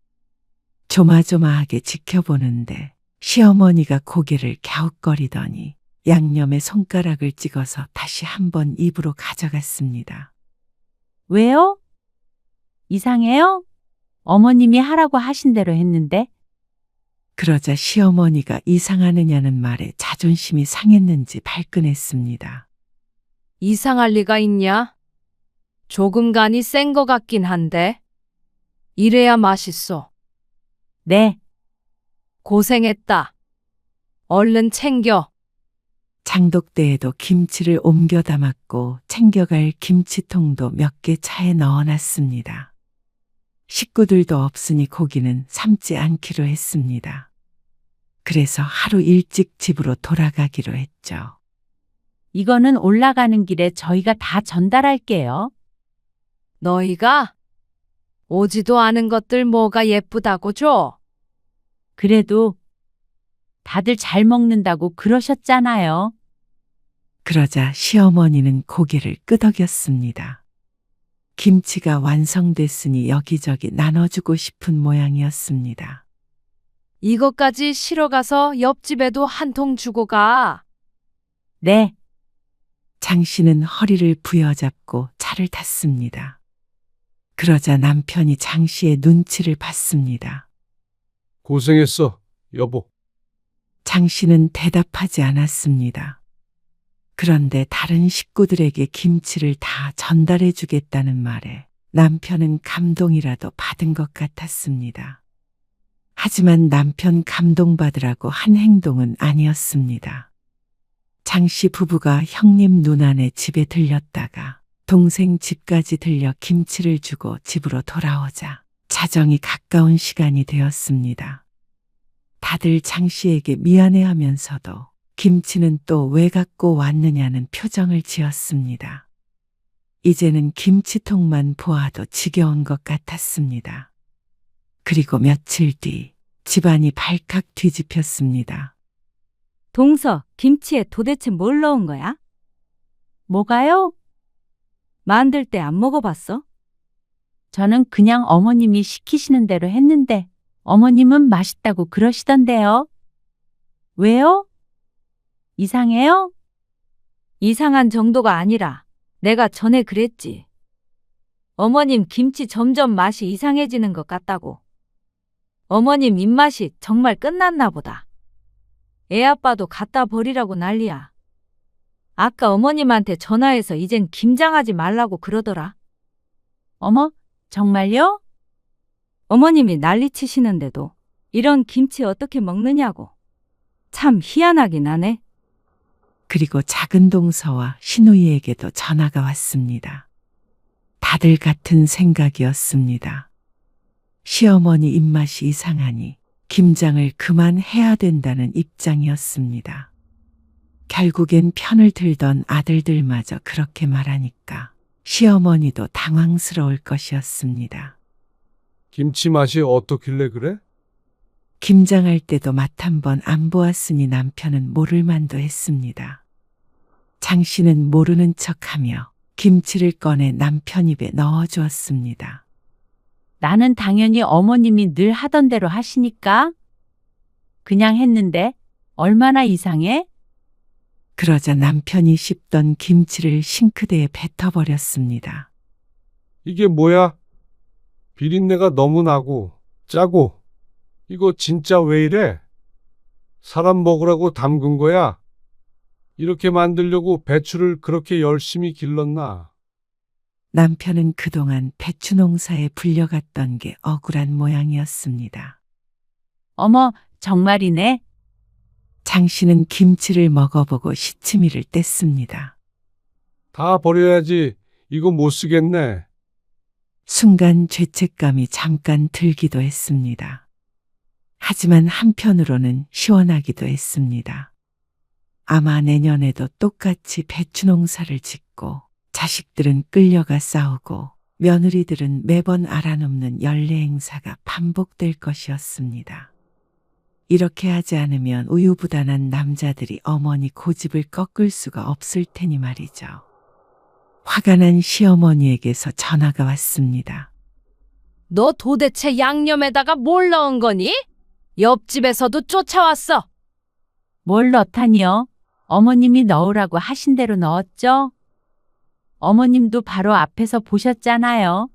조마조마하게 지켜보는데 시어머니가 고개를 갸웃거리더니 양념에 손가락을 찍어서 다시 한번 입으로 가져갔습니다. 왜요? 이상해요? 어머님이 하라고 하신 대로 했는데. 그러자 시어머니가 이상하느냐는 말에 자존심이 상했는지 발끈했습니다. 이상할 리가 있냐? 조금 간이 센 거 같긴 한데. 이래야 맛있어. 네, 고생했다. 얼른 챙겨. 장독대에도 김치를 옮겨 담았고 챙겨갈 김치통도 몇 개 차에 넣어놨습니다. 식구들도 없으니 고기는 삶지 않기로 했습니다. 그래서 하루 일찍 집으로 돌아가기로 했죠. 이거는 올라가는 길에 저희가 다 전달할게요. 너희가 오지도 않은 것들 뭐가 예쁘다고 줘? 그래도 다들 잘 먹는다고 그러셨잖아요. 그러자 시어머니는 고개를 끄덕였습니다. 김치가 완성됐으니 여기저기 나눠주고 싶은 모양이었습니다. 이것까지 실어가서 옆집에도 한 통 주고 가. 네, 장 씨는 허리를 부여잡고 차를 탔습니다. 그러자 남편이 장 씨의 눈치를 봤습니다. 고생했어, 여보. 장 씨는 대답하지 않았습니다. 그런데 다른 식구들에게 김치를 다 전달해 주겠다는 말에 남편은 감동이라도 받은 것 같았습니다. 하지만 남편 감동받으라고 한 행동은 아니었습니다. 장 씨 부부가 형님 누나네 집에 들렸다가 동생 집까지 들려 김치를 주고 집으로 돌아오자 자정이 가까운 시간이 되었습니다. 다들 장 씨에게 미안해하면서도 김치는 또 왜 갖고 왔느냐는 표정을 지었습니다. 이제는 김치통만 보아도 지겨운 것 같았습니다. 그리고 며칠 뒤 집안이 발칵 뒤집혔습니다. 동서, 김치에 도대체 뭘 넣은 거야? 뭐가요? 만들 때 안 먹어봤어? 저는 그냥 어머님이 시키시는 대로 했는데 어머님은 맛있다고 그러시던데요. 왜요? 이상해요? 이상한 정도가 아니라 내가 전에 그랬지. 어머님 김치 점점 맛이 이상해지는 것 같다고. 어머님 입맛이 정말 끝났나 보다. 애 아빠도 갖다 버리라고 난리야. 아까 어머님한테 전화해서 이젠 김장하지 말라고 그러더라. 어머, 정말요? 어머님이 난리치시는데도 이런 김치 어떻게 먹느냐고. 참 희한하긴 하네. 그리고 작은 동서와 신우이에게도 전화가 왔습니다. 다들 같은 생각이었습니다. 시어머니 입맛이 이상하니 김장을 그만해야 된다는 입장이었습니다. 결국엔 편을 들던 아들들마저 그렇게 말하니까 시어머니도 당황스러울 것이었습니다. 김치 맛이 어떻길래 그래? 김장할 때도 맛 한 번 안 보았으니 남편은 모를 만도 했습니다. 장 씨는 모르는 척하며 김치를 꺼내 남편 입에 넣어주었습니다. 나는 당연히 어머님이 늘 하던 대로 하시니까 그냥 했는데 얼마나 이상해? 그러자 남편이 씹던 김치를 싱크대에 뱉어버렸습니다. 이게 뭐야? 비린내가 너무 나고 짜고 이거 진짜 왜 이래? 사람 먹으라고 담근 거야? 이렇게 만들려고 배추를 그렇게 열심히 길렀나? 남편은 그동안 배추 농사에 불려갔던 게 억울한 모양이었습니다. 어머, 정말이네. 장 씨는 김치를 먹어보고 시치미를 뗐습니다. 다 버려야지. 이거 못 쓰겠네. 순간 죄책감이 잠깐 들기도 했습니다. 하지만 한편으로는 시원하기도 했습니다. 아마 내년에도 똑같이 배추 농사를 짓고 자식들은 끌려가 싸우고 며느리들은 매번 알아눕는 연례 행사가 반복될 것이었습니다. 이렇게 하지 않으면 우유부단한 남자들이 어머니 고집을 꺾을 수가 없을 테니 말이죠. 화가 난 시어머니에게서 전화가 왔습니다. 너 도대체 양념에다가 뭘 넣은 거니? 옆집에서도 쫓아왔어. 뭘 넣다니요? 어머님이 넣으라고 하신 대로 넣었죠? 어머님도 바로 앞에서 보셨잖아요.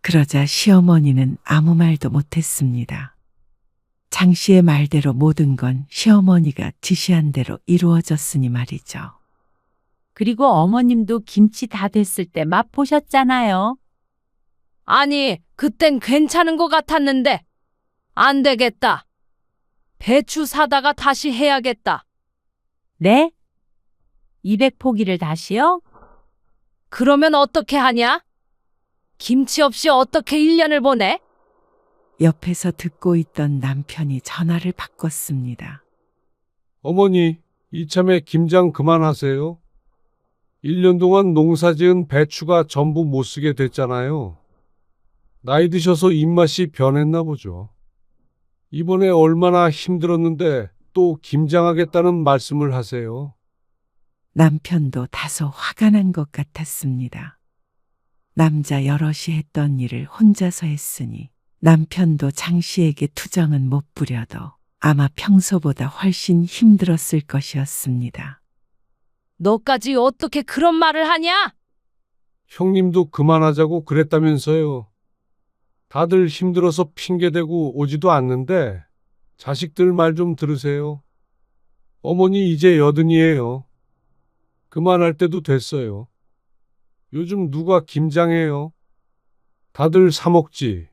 그러자 시어머니는 아무 말도 못했습니다. 장 씨의 말대로 모든 건 시어머니가 지시한 대로 이루어졌으니 말이죠. 그리고 어머님도 김치 다 됐을 때 맛보셨잖아요. 아니, 그땐 괜찮은 것 같았는데. 안 되겠다. 배추 사다가 다시 해야겠다. 네? 200포기를 다시요? 그러면 어떻게 하냐? 김치 없이 어떻게 1년을 보내? 옆에서 듣고 있던 남편이 전화를 바꿨습니다. 어머니, 이참에 김장 그만하세요. 1년 동안 농사 지은 배추가 전부 못 쓰게 됐잖아요. 나이 드셔서 입맛이 변했나 보죠. 이번에 얼마나 힘들었는데 또 김장하겠다는 말씀을 하세요. 남편도 다소 화가 난 것 같았습니다. 남자 여럿이 했던 일을 혼자서 했으니 남편도 장 씨에게 투정은 못 부려도 아마 평소보다 훨씬 힘들었을 것이었습니다. 너까지 어떻게 그런 말을 하냐? 형님도 그만하자고 그랬다면서요. 다들 힘들어서 핑계대고 오지도 않는데 자식들 말 좀 들으세요. 어머니 이제 80이에요. 그만할 때도 됐어요. 요즘 누가 김장해요? 다들 사 먹지.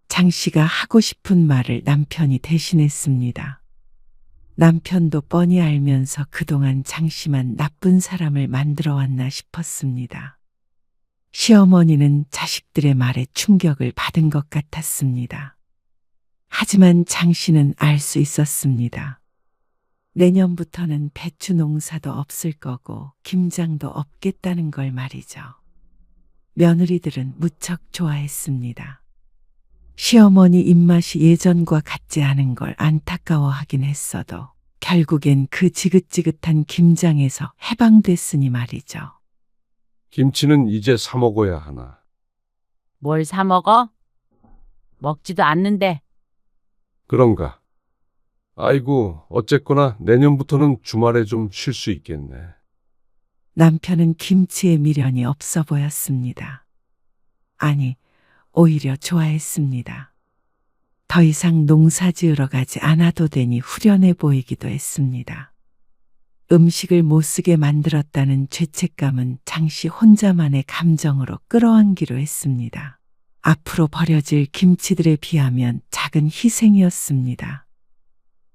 장 씨가 하고 싶은 말을 남편이 대신했습니다. 남편도 뻔히 알면서 그동안 장 씨만 나쁜 사람을 만들어 왔나 싶었습니다. 시어머니는 자식들의 말에 충격을 받은 것 같았습니다. 하지만 장 씨는 알 수 있었습니다. 내년부터는 배추 농사도 없을 거고 김장도 없겠다는 걸 말이죠. 며느리들은 무척 좋아했습니다. 시어머니 입맛이 예전과 같지 않은 걸 안타까워하긴 했어도 결국엔 그 지긋지긋한 김장에서 해방됐으니 말이죠. 김치는 이제 사 먹어야 하나. 뭘 사 먹어? 먹지도 않는데. 그런가? 아이고, 어쨌거나 내년부터는 주말에 좀 쉴 수 있겠네. 남편은 김치에 미련이 없어 보였습니다. 아니, 오히려 좋아했습니다. 더 이상 농사 지으러 가지 않아도 되니 후련해 보이기도 했습니다. 음식을 못 쓰게 만들었다는 죄책감은 장씨 혼자만의 감정으로 끌어안기로 했습니다. 앞으로 버려질 김치들에 비하면 작은 희생이었습니다.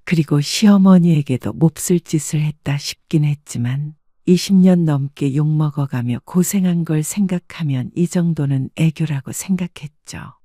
그리고 시어머니에게도 몹쓸 짓을 했다 싶긴 했지만 20년 넘게 욕먹어가며 고생한 걸 생각하면 이 정도는 애교라고 생각했죠.